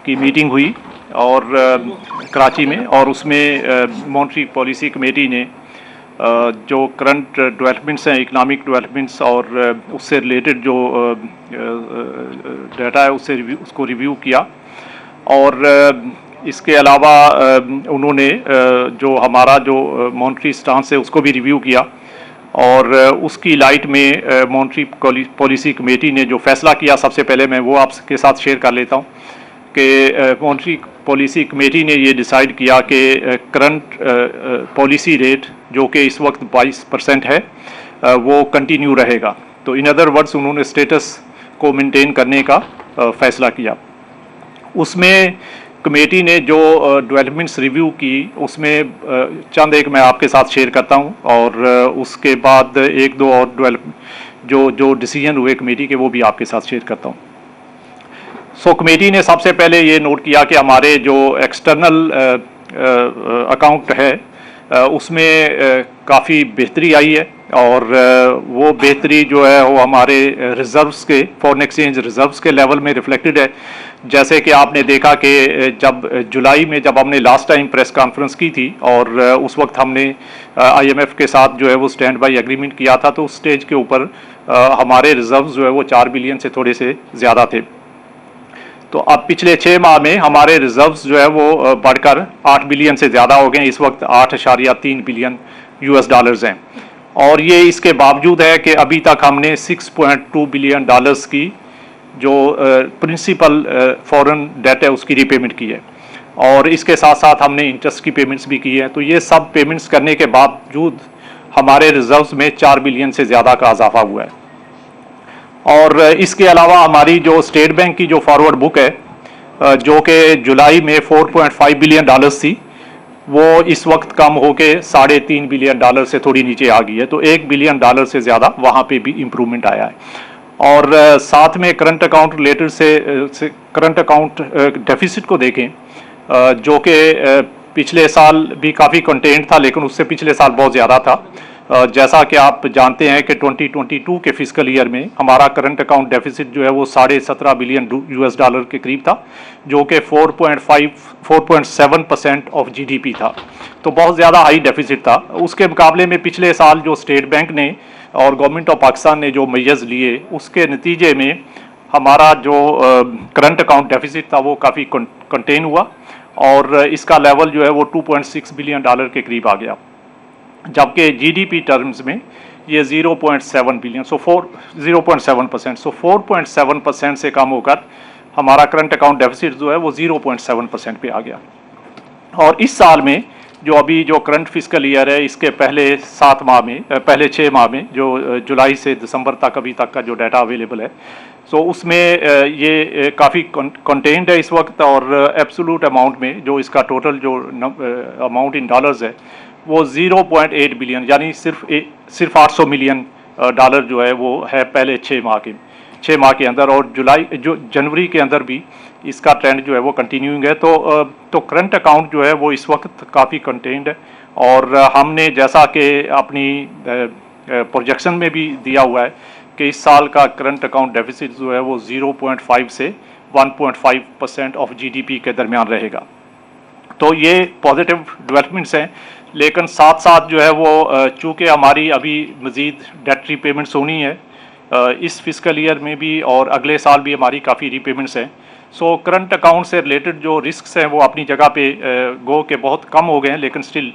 की मीटिंग हुई और कराची में, और उसमें मॉनेटरी पॉलिसी कमेटी ने जो करंट डेवलपमेंट्स हैं, इकनॉमिक डेवलपमेंट्स और उससे रिलेटेड जो डाटा है उसको रिव्यू किया। और इसके अलावा उन्होंने जो हमारा जो मॉनेटरी स्टांस है उसको भी रिव्यू किया, और उसकी लाइट में मॉनेटरी पॉलिसी कमेटी ने जो फैसला किया, सबसे पहले मैं वो आपके साथ शेयर कर लेता हूँ कि मॉनेटरी पॉलिसी कमेटी ने ये डिसाइड किया कि करंट पॉलिसी रेट जो कि इस वक्त 22% है वो कंटिन्यू रहेगा। तो इन अदर वर्ड्स उन्होंने स्टेटस को मेंटेन करने का फैसला किया। उसमें कमेटी ने जो डेवलपमेंट्स रिव्यू की उसमें चंद एक मैं आपके साथ शेयर करता हूं, और उसके बाद एक दो और जो डिसीजन हुए कमेटी के वो भी आपके साथ शेयर करता हूं। सो कमेटी ने सबसे पहले ये नोट किया कि हमारे जो एक्सटर्नल अकाउंट है उसमें काफ़ी बेहतरी आई है, और वो बेहतरी जो है वो हमारे रिज़र्व्स के, फॉरेन एक्सचेंज रिज़र्व्स के लेवल में रिफ्लेक्टेड है। जैसे कि आपने देखा कि जब जुलाई में जब हमने लास्ट टाइम प्रेस कॉन्फ्रेंस की थी और उस वक्त हमने IMF के साथ जो है वो स्टैंड बाई एग्रीमेंट किया था, तो उस स्टेज के ऊपर हमारे रिज़र्व्स जो है वो 4 बिलियन से थोड़े से ज़्यादा थे। तो अब पिछले 6 माह में हमारे रिजर्व्स जो है वो बढ़कर 8 बिलियन से ज़्यादा हो गए। इस वक्त 8.3 बिलियन US डॉलर्स हैं, और ये इसके बावजूद है कि अभी तक हमने 6.2 बिलियन डॉलर्स की जो प्रिंसिपल फॉरेन डेट है उसकी रीपेमेंट की है, और इसके साथ साथ हमने इंटरेस्ट की पेमेंट्स भी की है। तो ये सब पेमेंट्स करने के बावजूद हमारे रिजर्व्स में 4 बिलियन से ज़्यादा का इजाफा हुआ है। और इसके अलावा हमारी जो स्टेट बैंक की जो फॉरवर्ड बुक है जो कि जुलाई में 4.5 बिलियन डॉलर्स थी, वो इस वक्त कम होके 3.5 बिलियन डॉलर से थोड़ी नीचे आ गई है। तो 1 बिलियन डॉलर से ज़्यादा वहाँ पे भी इम्प्रूवमेंट आया है। और साथ में करंट अकाउंट रिलेटेड से करंट अकाउंट डेफिसिट को देखें, जो कि पिछले साल भी काफ़ी कंटेंट था, लेकिन उससे पिछले साल बहुत ज़्यादा था। जैसा कि आप जानते हैं कि 2022 के फिस्कल ईयर में हमारा करंट अकाउंट डेफिसिट जो है वो 17.5 बिलियन US डॉलर के करीब था, जो कि 4.7% ऑफ GDP था। तो बहुत ज़्यादा हाई डेफिसिट था। उसके मुकाबले में पिछले साल जो स्टेट बैंक ने और गवर्नमेंट ऑफ पाकिस्तान ने जो मेजर्स लिए, उसके नतीजे में हमारा जो करंट अकाउंट डेफिसिट था वो काफ़ी कंटेन हुआ, और इसका लेवल जो है वो 2.6 बिलियन डॉलर के करीब आ गया, जबकि GDP टर्म्स में ये 0.7 बिलियन, सो 0.7%, सो 4.7% से कम होकर हमारा करंट अकाउंट डेफिसिट जो है वो 0.7% पे आ गया। और इस साल में जो अभी जो करंट फिस्कल ईयर है, इसके पहले 6 माह में जो जुलाई से दिसंबर तक अभी तक का जो डाटा अवेलेबल है, सो उसमें ये काफ़ी कंटेंट है इस वक्त, और एब्सोल्यूट अमाउंट में जो इसका टोटल जो अमाउंट इन डॉलर्स है वो 0.8 बिलियन, यानी सिर्फ 800 मिलियन डॉलर जो है वो है पहले 6 माह के अंदर, और जनवरी के अंदर भी इसका ट्रेंड जो है वो कंटिन्यूइंग है। तो करंट अकाउंट जो है वो इस वक्त काफ़ी कंटेन्ड है, और हमने जैसा कि अपनी प्रोजेक्शन में भी दिया हुआ है कि इस साल का करंट अकाउंट डेफिसिट जो है वो 0.5 से 1.5% ऑफ GDP के दरमियान रहेगा। तो ये पॉजिटिव डेवलपमेंट्स हैं, लेकिन साथ साथ जो है वो चूँकि हमारी अभी मज़ीद डेट रीपेमेंट्स होनी है इस फिस्कल ईयर में भी, और अगले साल भी हमारी काफ़ी रीपेमेंट्स हैं। सो करंट अकाउंट से रिलेटेड जो रिस्क्स हैं वो अपनी जगह पे गो के बहुत कम हो गए हैं, लेकिन स्टिल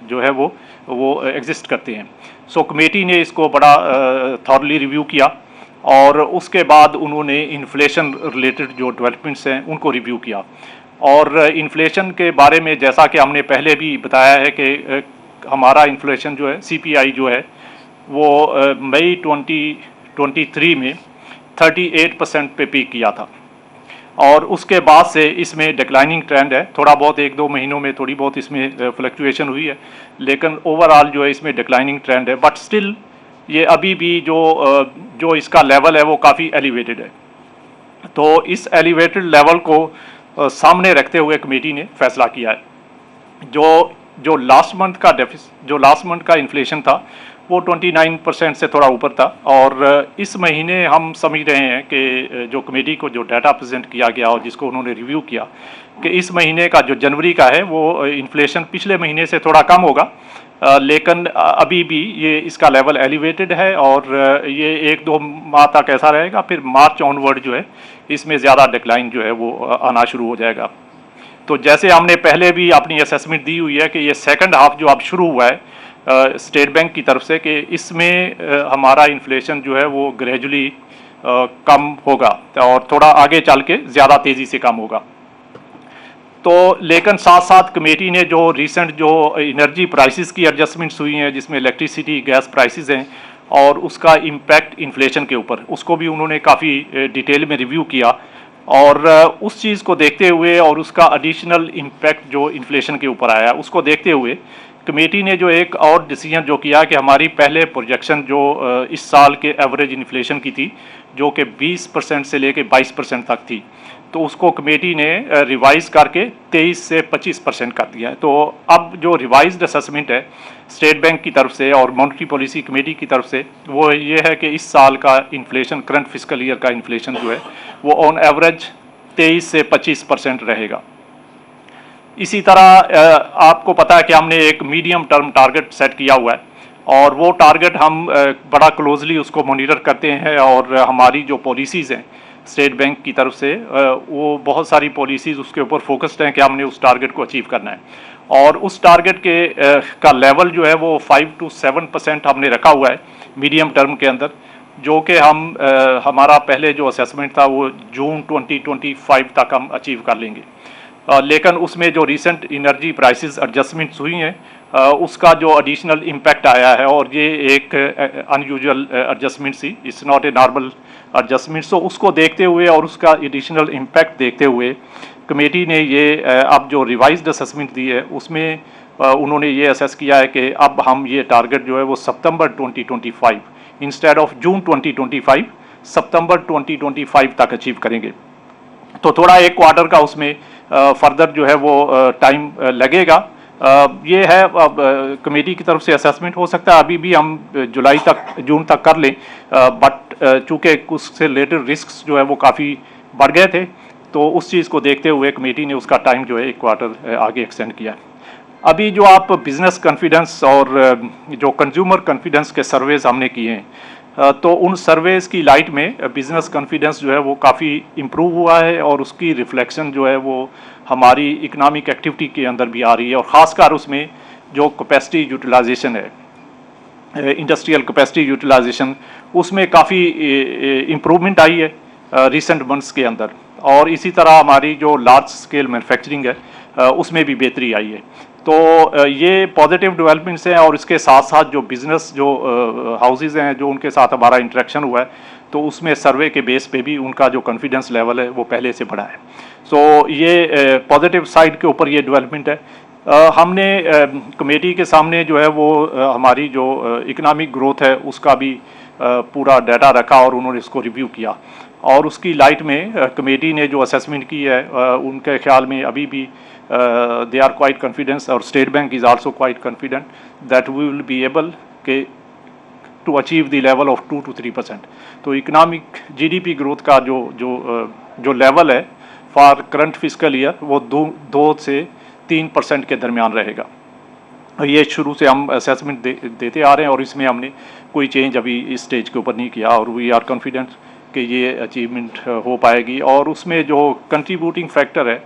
जो है वो एग्जिस्ट करते हैं। सो कमेटी ने इसको बड़ा थॉरली रिव्यू किया, और उसके बाद उन्होंने इन्फ्लेशन रिलेटेड जो डेवलपमेंट्स हैं उनको रिव्यू किया। और इन्फ्लेशन के बारे में जैसा कि हमने पहले भी बताया है कि हमारा इन्फ्लेशन जो है CPI जो है वो मई 2023 में 38% पे पीक किया था, और उसके बाद से इसमें डिक्लाइनिंग ट्रेंड है। थोड़ा बहुत 1-2 महीनों में थोड़ी बहुत इसमें फ्लक्चुएशन हुई है, लेकिन ओवरऑल जो है इसमें डिक्लाइनिंग ट्रेंड है। बट स्टिल ये अभी भी जो इसका लेवल है वो काफ़ी एलिवेटेड है। तो इस एलिवेटेड लेवल को सामने रखते हुए कमेटी ने फैसला किया है। जो लास्ट मंथ का इन्फ्लेशन था वो 29% से थोड़ा ऊपर था। और इस महीने हम समझ रहे हैं कि जो कमेटी को जो डाटा प्रेजेंट किया गया और जिसको उन्होंने रिव्यू किया कि इस महीने का जो जनवरी का है वो इन्फ्लेशन पिछले महीने से थोड़ा कम होगा, लेकिन अभी भी ये इसका लेवल एलिवेटेड है और ये 1-2 माह तक ऐसा रहेगा, फिर मार्च ऑनवर्ड जो है इसमें ज़्यादा डिक्लाइन जो है वो आना शुरू हो जाएगा। तो जैसे हमने पहले भी अपनी असेसमेंट दी हुई है कि ये सेकंड हाफ जो अब शुरू हुआ है स्टेट बैंक की तरफ से कि इसमें हमारा इन्फ्लेशन जो है वो ग्रेजुअली कम होगा और थोड़ा आगे चल के ज़्यादा तेज़ी से कम होगा। तो लेकिन साथ साथ कमेटी ने जो रिसेंट जो एनर्जी प्राइसेस की एडजस्टमेंट्स हुई हैं जिसमें इलेक्ट्रिसिटी गैस प्राइसेस हैं और उसका इम्पैक्ट इन्फ्लेशन के ऊपर, उसको भी उन्होंने काफ़ी डिटेल में रिव्यू किया और उस चीज़ को देखते हुए और उसका एडिशनल इम्पैक्ट जो इन्फ्लेशन के ऊपर आया उसको देखते हुए कमेटी ने जो एक और डिसीजन जो किया कि हमारी पहले प्रोजेक्शन जो इस साल के एवरेज इन्फ्लेशन की थी जो कि 20% से लेके 22% तक थी, तो उसको कमेटी ने रिवाइज़ करके 23 से 25% कर दिया है। तो अब जो रिवाइज्ड असेसमेंट है स्टेट बैंक की तरफ से और मॉनेटरी पॉलिसी कमेटी की तरफ से वो ये है कि इस साल का इन्फ्लेशन करंट फिस्कल ईयर का इन्फ्लेशन जो है वो ऑन एवरेज 23 से 25% रहेगा। इसी तरह आपको पता है कि हमने एक मीडियम टर्म टारगेट सेट किया हुआ है और वो टारगेट हम बड़ा क्लोजली उसको मॉनिटर करते हैं और हमारी जो पॉलिसीज़ हैं स्टेट बैंक की तरफ से वो बहुत सारी पॉलिसीज़ उसके ऊपर फोकस्ड हैं कि हमने उस टारगेट को अचीव करना है और उस टारगेट के का लेवल जो है वो 5 to 7% हमने रखा हुआ है मीडियम टर्म के अंदर, जो कि हम हमारा पहले जो असेसमेंट था वो जून 2025 तक हम अचीव कर लेंगे। लेकिन उसमें जो रिसेंट एनर्जी प्राइसेस एडजस्टमेंट्स हुई हैं उसका जो एडिशनल इम्पैक्ट आया है और ये एक अनयूजुअल एडजस्टमेंट सी, it's not a normal adjustment. So उसको देखते हुए और उसका एडिशनल इम्पैक्ट देखते हुए कमेटी ने ये अब जो रिवाइज्ड असेसमेंट दी है उसमें उन्होंने ये असेस किया है कि अब हम ये टारगेट जो है वो सितंबर 2025 इंस्टेड ऑफ जून 2025 सितंबर 2025 तक अचीव करेंगे। तो थोड़ा एक क्वार्टर का उसमें फर्दर जो है वो टाइम लगेगा। ये है कमेटी की तरफ से असेसमेंट, हो सकता है अभी भी हम जुलाई तक जून तक कर लें, बट चूँकि उससे रिलेटेड रिस्क्स जो है वो काफ़ी बढ़ गए थे तो उस चीज़ को देखते हुए कमेटी ने उसका टाइम जो है एक क्वार्टर आगे एक्सटेंड किया है। अभी जो आप बिज़नेस कॉन्फिडेंस और जो कंज्यूमर कॉन्फिडेंस के सर्वेज हमने किए हैं तो उन सर्वेज़ की लाइट में बिज़नेस कॉन्फिडेंस जो है वो काफ़ी इम्प्रूव हुआ है और उसकी रिफ्लेक्शन जो है वो हमारी इकनॉमिक एक्टिविटी के अंदर भी आ रही है और ख़ासकर उसमें जो कैपेसिटी यूटिलाइजेशन है इंडस्ट्रियल कैपेसिटी यूटिलाइजेशन उसमें काफ़ी इम्प्रूवमेंट आई है रिसेंट मंथ्स के अंदर। और इसी तरह हमारी जो लार्ज स्केल मैन्युफैक्चरिंग है उसमें भी बेहतरी आई है। तो ये पॉजिटिव डेवलपमेंट्स हैं और इसके साथ साथ जो बिज़नेस जो हाउसेज़ हैं जो उनके साथ हमारा इंटरेक्शन हुआ है तो उसमें सर्वे के बेस पे भी उनका जो कॉन्फिडेंस लेवल है वो पहले से बढ़ा है। सो ये पॉजिटिव साइड के ऊपर ये डेवलपमेंट है। हमने कमेटी के सामने जो है वो हमारी जो इकनॉमिक ग्रोथ है उसका भी पूरा डाटा रखा और उन्होंने इसको रिव्यू किया और उसकी लाइट में कमेटी ने जो असेसमेंट की है उनके ख्याल में अभी भी they are quite confident और state bank is also quite confident that we will be able to achieve the level of 2 to 3%। तो इकनॉमिक जीडीपी ग्रोथ का जो लेवल है फॉर करंट फिस्कल ईयर वो 2 से 3% के दरमियान रहेगा। ये शुरू से हम असेसमेंट देते आ रहे हैं और इसमें हमने कोई चेंज अभी इस स्टेज के ऊपर नहीं किया और वी आर कॉन्फिडेंट कि ये अचीवमेंट हो पाएगी। और उसमें जो कंट्रीब्यूटिंग फैक्टर है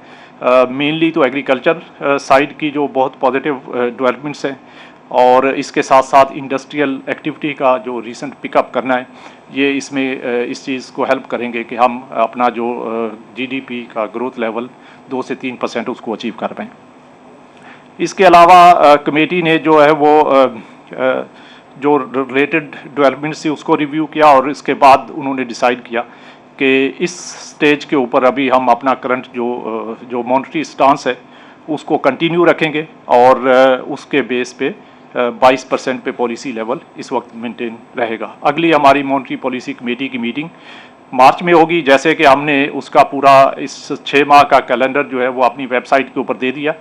मेनली तो एग्रीकल्चर साइड की जो बहुत पॉजिटिव डेवलपमेंट्स हैं और इसके साथ साथ इंडस्ट्रियल एक्टिविटी का जो रिसेंट पिकअप करना है ये इसमें इस चीज़ को हेल्प करेंगे कि हम अपना जो जीडीपी का ग्रोथ लेवल 2 से 3% उसको अचीव कर पाएँ। इसके अलावा कमेटी ने जो है वो जो रिलेटेड डेवलपमेंट्स थी उसको रिव्यू किया और इसके बाद उन्होंने डिसाइड किया कि इस स्टेज के ऊपर अभी हम अपना करंट जो मॉनेटरी स्टांस है उसको कंटिन्यू रखेंगे और उसके बेस पे 22% पे पॉलिसी लेवल इस वक्त मेंटेन रहेगा। अगली हमारी मॉनेटरी पॉलिसी कमेटी की मीटिंग मार्च में होगी, जैसे कि हमने उसका पूरा इस 6 माह का कैलेंडर जो है वो अपनी वेबसाइट के ऊपर दे दिया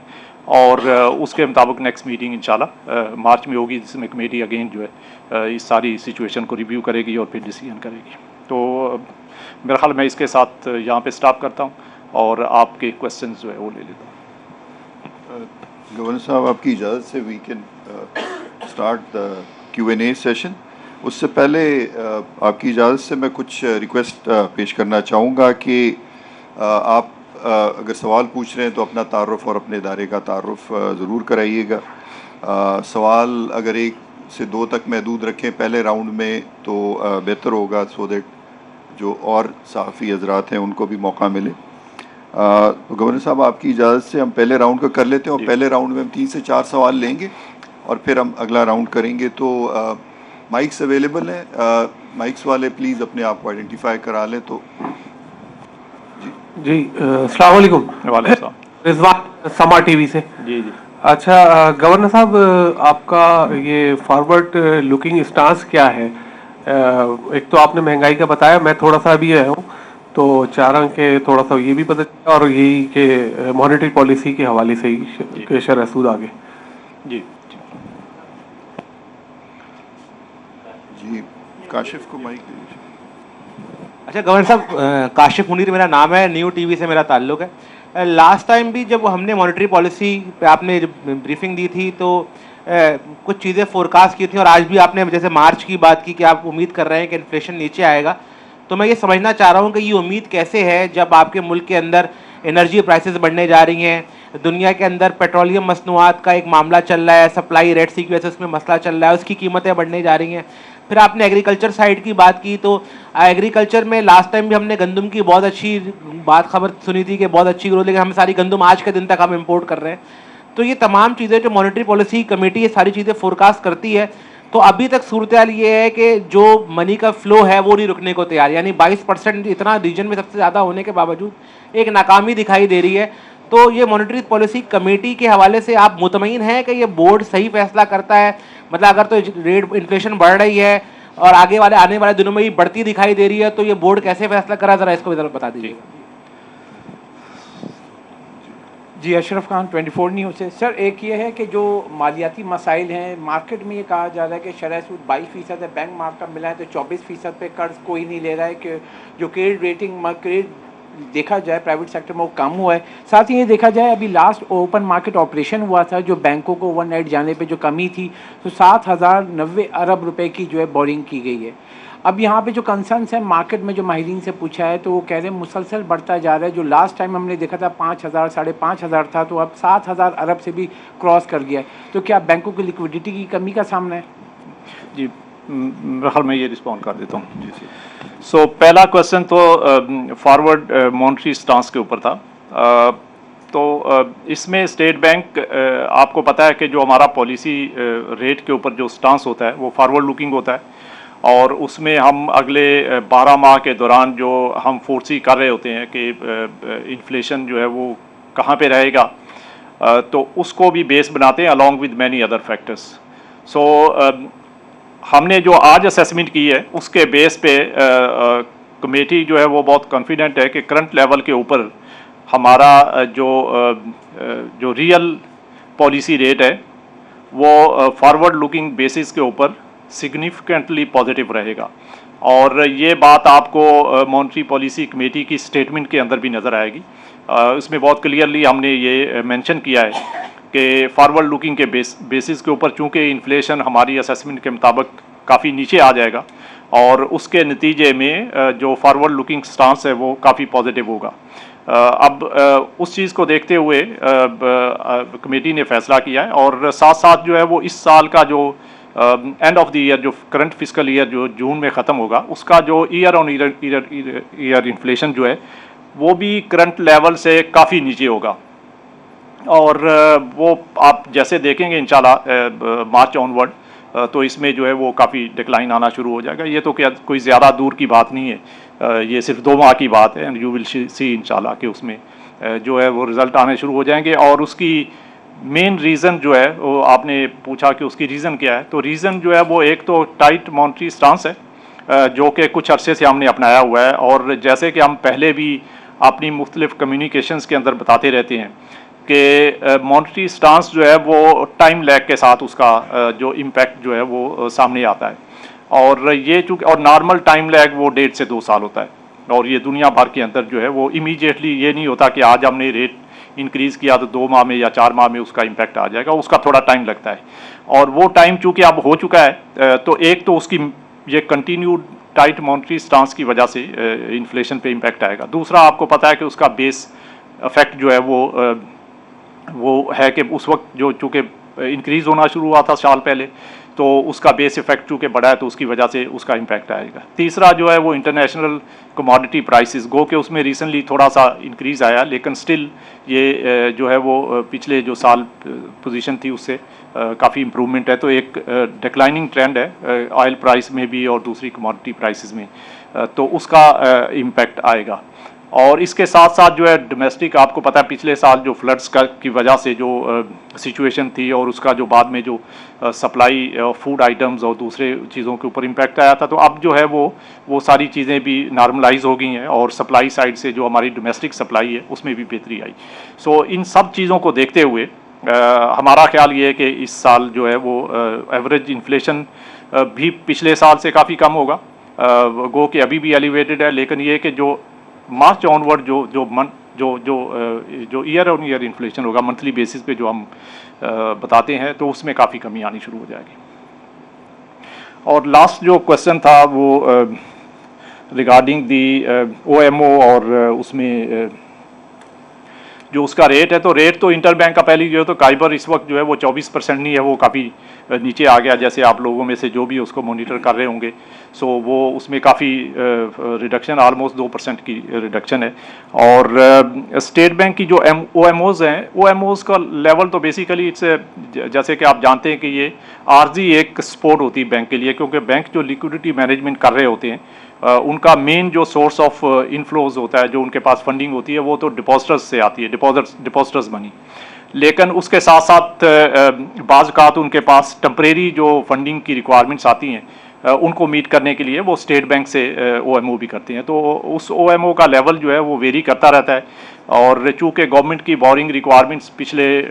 और उसके मुताबिक नेक्स्ट मीटिंग इंशाल्लाह मार्च में होगी जिसमें कमेटी अगेन जो है इस सारी सिचुएशन को रिव्यू करेगी और फिर डिसीजन करेगी। तो मेरा ख्याल मैं इसके साथ यहाँ पे स्टॉप करता हूँ और आपके क्वेश्चंस जो है वो ले लेता हूँ। गवर्नर साहब, आपकी इजाज़त से we can start the Q&A session. उससे पहले आपकी इजाज़त से मैं कुछ रिक्वेस्ट पेश करना चाहूँगा कि आप अगर सवाल पूछ रहे हैं तो अपना तारुफ और अपने इदारे का तारुफ ज़रूर कराइएगा। सवाल अगर 1 से 2 तक महदूद रखें पहले राउंड में तो बेहतर होगा, सो दैट जो और सहाफ़ी हजरात हैं उनको भी मौका मिले। तो गवर्नर साहब, आपकी इजाज़त से हम पहले राउंड का कर लेते हैं और पहले राउंड में हम 3 से 4 सवाल लेंगे और फिर हम अगला राउंड करेंगे। तो माइक्स अवेलेबल हैं, माइक्स वाले प्लीज़ अपने आप को आइडेंटिफाई करा लें। तो जी अस्सलाम वालेकुम। वालेकुम रिजवान समा टीवी से। जी जी। अच्छा गवर्नर साहब, आपका ये फॉरवर्ड लुकिंग स्टांस क्या है? एक तो आपने महंगाई का बताया, मैं थोड़ा सा अभी आया हूँ तो चाह रहा हूँ कि थोड़ा सा ये भी पता चला और यही कि मॉनेटरी पॉलिसी के हवाले से ही के शरह सूद आगे। जी जी, काशिफ को माइक दीजिए। अच्छा गवर्नर साहब, काशिफ मुनीर मेरा नाम है, न्यू टीवी से मेरा ताल्लुक़ है। लास्ट टाइम भी जब हमने मॉनेटरी पॉलिसी पे आपने ब्रीफिंग दी थी तो कुछ चीज़ें फोरकास्ट की थी और आज भी आपने जैसे मार्च की बात की कि आप उम्मीद कर रहे हैं कि इन्फ्लेशन नीचे आएगा। तो मैं ये समझना चाह रहा हूँ कि ये उम्मीद कैसे है जब आपके मुल्क के अंदर एनर्जी प्राइसेस बढ़ने जा रही हैं, दुनिया के अंदर पेट्रोलियम मसनूआत का एक मामला चल रहा है, सप्लाई रेड सी की वजह से उसमें मसला चल रहा है, उसकी कीमतें बढ़ने जा रही हैं। फिर आपने एग्रीकल्चर साइड की बात की तो एग्रीकल्चर में लास्ट टाइम भी हमने गंदम की बहुत अच्छी खबर सुनी थी कि बहुत अच्छी ग्रोथ, लेकिन हम सारी गंदम आज के दिन तक हम इंपोर्ट कर रहे हैं। तो ये तमाम चीज़ें जो मॉनेटरी पॉलिसी कमेटी ये सारी चीज़ें फोरकास्ट करती है, तो अभी तक सूरत हाल ये है कि जो मनी का फ्लो है वो नहीं रुकने को तैयार, यानी 22% इतना रीजन में सबसे ज़्यादा होने के बावजूद एक नाकामी दिखाई दे रही है। तो ये मॉनेटरी पॉलिसी कमेटी के हवाले से आप मुतमईन हैं कि ये बोर्ड सही फैसला करता है? मतलब अगर तो रेट इन्फ्लेशन बढ़ रही है और आने वाले दिनों में ये बढ़ती दिखाई दे रही है तो ये बोर्ड कैसे फैसला करा, ज़रा इसको भी बता दीजिए। जी, अशरफ खान 24 न्यूज़ से। सर, एक ये है कि जो मालियाती मसाइल हैं, मार्केट में ये कहा जा रहा है कि शरह सूद 22% है, बैंक मार्कअप मिला है तो 24% पे कर्ज कोई नहीं ले रहा है, कि जो क्रेडिट रेटिंग क्रेडिट देखा जाए प्राइवेट सेक्टर में वो कम हुआ है। साथ ही ये देखा जाए अभी लास्ट ओपन मार्केट ऑपरेशन हुआ था जो बैंकों को ओवरनाइट जाने पे जो कमी थी तो 7,090 अरब रुपए की जो है बोरिंग की गई है। अब यहाँ पे जो कंसर्न्स है मार्केट में जो माहिरीन से पूछा है तो वो कह रहे हैं मुसलसल बढ़ता जा रहा है। जो लास्ट टाइम हमने देखा था 5,000 5,500 था तो अब 7,000 अरब से भी क्रॉस कर गया है। तो क्या बैंकों की लिक्विडिटी की कमी का सामना है? जी, मेरे ख्याल में ये रिस्पॉन्ड कर देता हूँ। जी। सो पहला क्वेश्चन तो फॉरवर्ड मॉनेटरी स्टांस के ऊपर था। तो इसमें स्टेट बैंक, आपको पता है कि जो हमारा पॉलिसी रेट के ऊपर जो स्टांस होता है वो फॉरवर्ड लुकिंग होता है और उसमें हम अगले 12 माह के दौरान जो हम फोर्सी कर रहे होते हैं कि इन्फ्लेशन जो है वो कहाँ पे रहेगा, तो उसको भी बेस बनाते हैं along with many other factors. So हमने जो आज असेसमेंट की है उसके बेस पे कमेटी जो है वो बहुत कॉन्फिडेंट है कि करंट लेवल के ऊपर हमारा जो रियल पॉलिसी रेट है वो फॉरवर्ड लुकिंग बेसिस के ऊपर सिग्निफिकेंटली पॉजिटिव रहेगा। और ये बात आपको मॉनेटरी पॉलिसी कमेटी की स्टेटमेंट के अंदर भी नज़र आएगी। इसमें बहुत क्लियरली हमने ये मेंशन किया है कि फॉरवर्ड लुकिंग के बेसिस के ऊपर चूँकि इन्फ्लेशन हमारी असेसमेंट के मुताबिक काफ़ी नीचे आ जाएगा और उसके नतीजे में जो फॉरवर्ड लुकिंग स्टांस है वो काफ़ी पॉजिटिव होगा। अब उस चीज़ को देखते हुए कमेटी ने फैसला किया है और साथ साथ जो है वो इस साल का जो एंड ऑफ द ईयर जो करंट फिस्कल ईयर जो जून में ख़त्म होगा उसका जो ईयर ऑन ईयर इन्फ्लेशन जो है वो भी करंट लेवल से काफ़ी नीचे होगा और वो आप जैसे देखेंगे इंशाल्लाह मार्च ऑनवर्ड तो इसमें जो है वो काफ़ी डिक्लाइन आना शुरू हो जाएगा। ये तो क्या कोई ज़्यादा दूर की बात नहीं है, ये सिर्फ 2 माह की बात है एंड यू विल सी इंशाल्लाह कि उसमें जो है वो रिज़ल्ट आने शुरू हो जाएंगे। और उसकी मेन रीज़न जो है वो आपने पूछा कि उसकी रीज़न क्या है, तो रीज़न जो है वो एक तो टाइट मॉनेटरी स्टांस है जो कि कुछ अरसे से हमने अपनाया हुआ है और जैसे कि हम पहले भी अपनी मुख्तलिफ कम्युनिकेशंस के अंदर बताते रहते हैं कि मॉनेटरी स्टांस जो है वो टाइम लैग के साथ उसका जो इम्पैक्ट जो है वो सामने आता है, और ये चूँकि और नॉर्मल टाइम लैग वो 1.5 से 2 साल होता है, और ये दुनिया भर के अंदर जो है वो इमीडिएटली ये नहीं होता कि आज हमने रेट इंक्रीज़ किया तो 2 माह में या 4 माह में उसका इम्पैक्ट आ जाएगा, उसका थोड़ा टाइम लगता है। और वो टाइम चूँकि अब हो चुका है, तो एक तो उसकी ये कंटिन्यूड टाइट मॉनेटरी स्टांस की वजह से इन्फ्लेशन पे इम्पैक्ट आएगा। दूसरा आपको पता है कि उसका बेस इफेक्ट जो है वो है कि उस वक्त जो चूँकि इंक्रीज़ होना शुरू हुआ था साल पहले, तो उसका बेस इफेक्ट चूँकि बढ़ा है तो उसकी वजह से उसका इम्पैक्ट आएगा। तीसरा जो है वो इंटरनेशनल कमोडिटी प्राइसेस, गो के उसमें रिसेंटली थोड़ा सा इंक्रीज़ आया, लेकिन स्टिल ये जो है वो पिछले जो साल पोजीशन थी उससे काफ़ी इम्प्रूवमेंट है, तो एक डिक्लाइनिंग ट्रेंड है ऑयल प्राइस में भी और दूसरी कमोडिटी प्राइसेस में, तो उसका इम्पैक्ट आएगा। और इसके साथ साथ जो है डोमेस्टिक, आपको पता है पिछले साल जो फ्लड्स की वजह से जो सिचुएशन थी और उसका जो बाद में जो सप्लाई फूड आइटम्स और दूसरे चीज़ों के ऊपर इम्पैक्ट आया था, तो अब जो है वो सारी चीज़ें भी नॉर्मलाइज हो गई हैं और सप्लाई साइड से जो हमारी डोमेस्टिक सप्लाई है उसमें भी बेहतरी आई। सो इन सब चीज़ों को देखते हुए हमारा ख्याल ये है कि इस साल जो है वो एवरेज इन्फ्लेशन भी पिछले साल से काफ़ी कम होगा, गो कि अभी भी एलिवेटेड है, लेकिन ये कि जो मार्च ऑनवर्ड जो ईयर ऑन ईयर इन्फ्लेशन होगा मंथली बेसिस पे जो हम बताते हैं, तो उसमें काफ़ी कमी आनी शुरू हो जाएगी। और लास्ट जो क्वेश्चन था वो रिगार्डिंग दी OMO और उसमें जो उसका रेट है, तो रेट तो इंटरबैंक का पहले जो है तो काइबर इस वक्त जो है वो 24% नहीं है, वो काफ़ी नीचे आ गया, जैसे आप लोगों में से जो भी उसको मॉनिटर कर रहे होंगे, सो वो उसमें काफ़ी रिडक्शन ऑलमोस्ट 2% की रिडक्शन है। और स्टेट बैंक की जो OMOs हैं, OMOs का लेवल तो बेसिकली इट्स जैसे कि आप जानते हैं कि ये आर्जी एक सपोर्ट होती है बैंक के लिए, क्योंकि बैंक जो लिक्विडिटी मैनेजमेंट कर रहे होते हैं उनका मेन जो सोर्स ऑफ इनफ्लोज होता है, जो उनके पास फंडिंग होती है, वो तो डिपॉजिटर्स से आती है, डिपॉजिटर्स मनी। लेकिन उसके साथ साथ बाज़ उनके पास टेम्परेरी जो फंडिंग की रिक्वायरमेंट्स आती हैं उनको मीट करने के लिए वो स्टेट बैंक से OMO भी करते हैं, तो उस OMO का लेवल जो है वो वेरी करता रहता है। और चूँकि गवर्नमेंट की बोरिंग रिक्वायरमेंट्स पिछले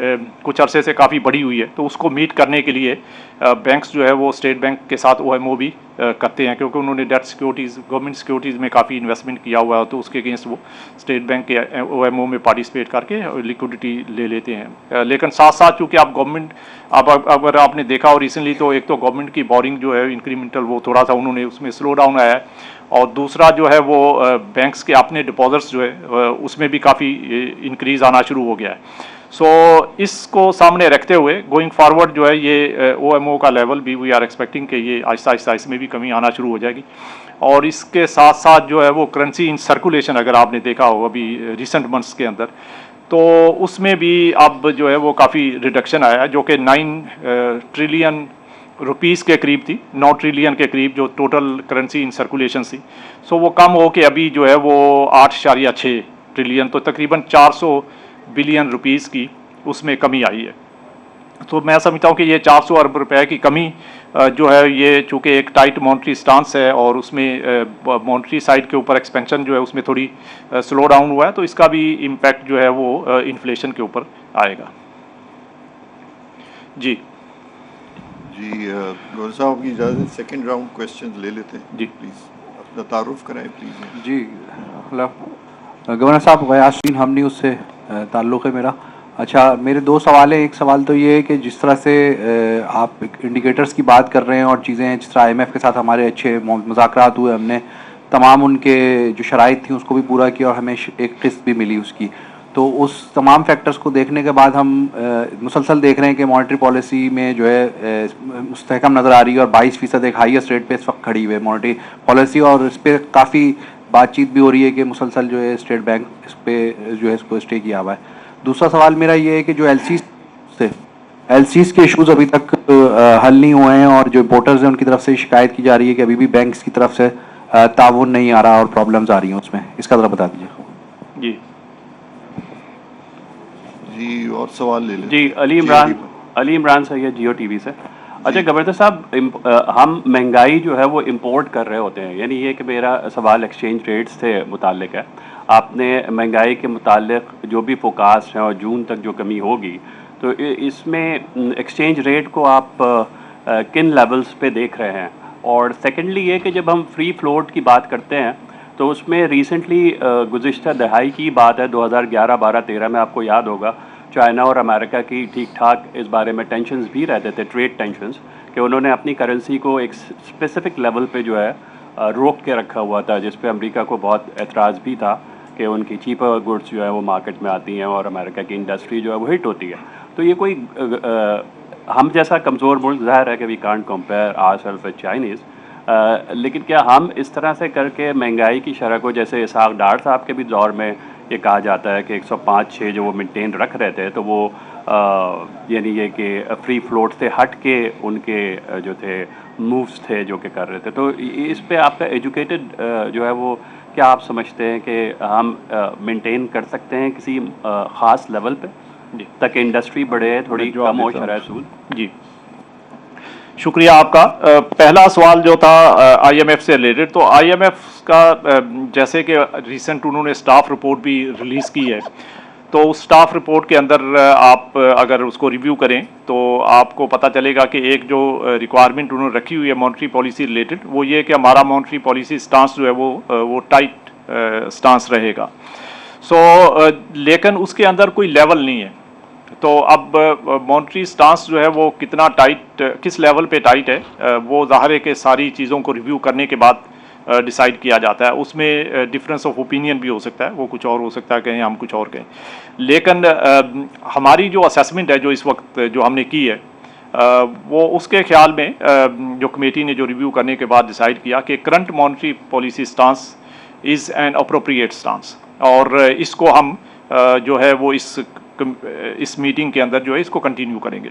कुछ अरसे से काफ़ी बढ़ी हुई है, तो उसको मीट करने के लिए बैंक्स जो है वो स्टेट बैंक के साथ OMO भी करते हैं, क्योंकि उन्होंने डेट सिक्योरिटीज़, गवर्नमेंट सिक्योरिटीज़ में काफ़ी इन्वेस्टमेंट किया हुआ है, तो उसके अगेंस्ट वो स्टेट बैंक के OMO में पार्टिसिपेट करके लिक्विडिटी ले लेते हैं। लेकिन साथ साथ चूँकि आप गवर्नमेंट, अगर आपने देखा हो रिसेंटली, तो एक तो गवर्नमेंट की बोरिंग जो है इंक्रीमेंटल वो थोड़ा सा उन्होंने उसमें स्लो डाउन आया है, और दूसरा जो है वो बैंक्स के अपने डिपॉजिट्स जो है उसमें भी काफ़ी इंक्रीज़ आना शुरू हो गया है। सो इसको सामने रखते हुए गोइंग फॉरवर्ड जो है ये OMO का लेवल भी वी आर एक्सपेक्टिंग कि ये आहिस्ता आहिस्ता इसमें भी कमी आना शुरू हो जाएगी। और इसके साथ साथ जो है वो करेंसी इन सर्कुलेशन, अगर आपने देखा हो अभी रिसेंट मंथ्स के अंदर, तो उसमें भी अब जो है वो काफ़ी रिडक्शन आया है, जो कि 9 ट्रिलियन रुपीस के करीब थी, 9 ट्रिलियन के करीब जो टोटल करेंसी इन सर्कुलेशन थी। सो वो कम हो के अभी जो है वो 8.6 ट्रिलियन, तो तकरीबन 400 बिलियन रुपीस की उसमें कमी आई है। तो मैं समझता हूँ कि ये 400 अरब रुपए की कमी जो है, ये चूँकि एक टाइट मॉनेटरी स्टांस है और उसमें मॉनेटरी साइड के ऊपर एक्सपेंशन जो है उसमें थोड़ी स्लो डाउन हुआ है, तो इसका भी इम्पैक्ट जो है वो इन्फ्लेशन के ऊपर आएगा। जी गौर साहब की इजाज़त, सेकंड राउंड क्वेश्चन ले लेते हैं। जी प्लीज़ अपना तारुफ कराएं प्लीज़। जी हेलो गवर्नर साहब, गयासीन हम न्यूज़ से ताल्लुक़ है मेरा। अच्छा, मेरे 2 सवाल हैं। एक सवाल तो ये है कि जिस तरह से आप इंडिकेटर्स की बात कर रहे हैं और चीज़ें हैं, जिस तरह IMF के साथ हमारे अच्छे मुज़ाकरात हुए, हमने तमाम उनके जो शराइत थी उसको भी पूरा किया और हमें एक किस्त भी मिली उसकी, तो उस तमाम फैक्टर्स को देखने के बाद हम मुसलसल देख रहे हैं कि मॉनेटरी पॉलिसी में जो है मुस्तहकम नज़र आ रही है और 22% एक हाईएस्ट रेट पे इस वक्त खड़ी हुई है मॉनेटरी पॉलिसी, और इस पर काफ़ी बातचीत भी हो रही है कि मुसलसल जो है स्टेट बैंक इस पर जो है इसको स्टे किया हुआ है। दूसरा सवाल मेरा ये है कि जो LCs के इशूज़ अभी तक हल नहीं हुए हैं और जो इम्पोर्टर्स हैं उनकी तरफ से शिकायत की जा रही है कि अभी भी बैंक्स की तरफ से ताउन नहीं आ रहा और प्रॉब्लम्स आ रही हैं उसमें, इसका ज़रा बता दीजिए। जी और सवाल ले लें। जी अली इमरान सैयद जियो टीवी से। अच्छा गवर्नर साहब, हम महंगाई जो है वो इंपोर्ट कर रहे होते हैं, यानी ये कि मेरा सवाल एक्सचेंज रेट्स से मुताल्लिक है। आपने महंगाई के मुतालिक जो भी फोकास्ट हैं और जून तक जो कमी होगी, तो इसमें एक्सचेंज रेट को आप किन लेवल्स पे देख रहे हैं? और सेकेंडली ये कि जब हम फ्री फ्लोट की बात करते हैं तो उसमें रिसेंटली गुज़िश्ता दहाई की बात है, 2011, 12, 13 में आपको याद होगा चाइना और अमेरिका की ठीक ठाक इस बारे में टेंशन्स भी रहते थे, ट्रेड टेंशन्स, कि उन्होंने अपनी करेंसी को एक स्पेसिफिक लेवल पे जो है रोक के रखा हुआ था, जिस पे अमेरिका को बहुत एतराज़ भी था कि उनकी चीपर गुड्स जो है वो मार्केट में आती हैं और अमेरिका की इंडस्ट्री जो है वो हिट होती है। तो ये कोई हम जैसा कमज़ोर मुल्क, ज़ाहिर है कि we can't compare ourselves with Chinese, लेकिन क्या हम इस तरह से करके महंगाई की शरह को, जैसे इसहाक डार साहब के भी दौर में ये कहा जाता है कि 105-6 जो वो मेंटेन रख रहे थे, तो वो यानी ये कि फ्री फ्लोट से हट के उनके जो थे मूव्स थे जो कि कर रहे थे। तो इस पे आपका एजुकेटेड जो है वो क्या आप समझते हैं कि हम मेंटेन कर सकते हैं किसी ख़ास लेवल पे ताकि इंडस्ट्री बढ़े, थोड़ी कम हो शरह सूद? जी, शुक्रिया आपका। पहला सवाल जो था आईएमएफ से रिलेटेड, तो आईएमएफ का जैसे कि रिसेंट उन्होंने स्टाफ रिपोर्ट भी रिलीज़ की है, तो उस स्टाफ रिपोर्ट के अंदर आप अगर उसको रिव्यू करें तो आपको पता चलेगा कि एक जो रिक्वायरमेंट उन्होंने रखी हुई है मॉनेटरी पॉलिसी रिलेटेड, वो ये कि हमारा मॉनेटरी पॉलिसी स्टांस जो है वो टाइट स्टांस रहेगा। लेकिन उसके अंदर कोई लेवल नहीं है। तो अब मॉनेटरी स्टांस जो है वो कितना टाइट, किस लेवल पे टाइट है, वो ज़ाहिर है कि सारी चीज़ों को रिव्यू करने के बाद डिसाइड किया जाता है। उसमें डिफरेंस ऑफ ओपिनियन भी हो सकता है, वो कुछ और हो सकता है, कहीं हम कुछ और कहें। लेकिन हमारी जो असेसमेंट है जो इस वक्त जो हमने की है, वो उसके ख्याल में जो कमेटी ने जो रिव्यू करने के बाद डिसाइड किया कि current monetary policy stance is an appropriate stance, और इसको हम जो है वो इस मीटिंग के अंदर जो है इसको कंटिन्यू करेंगे।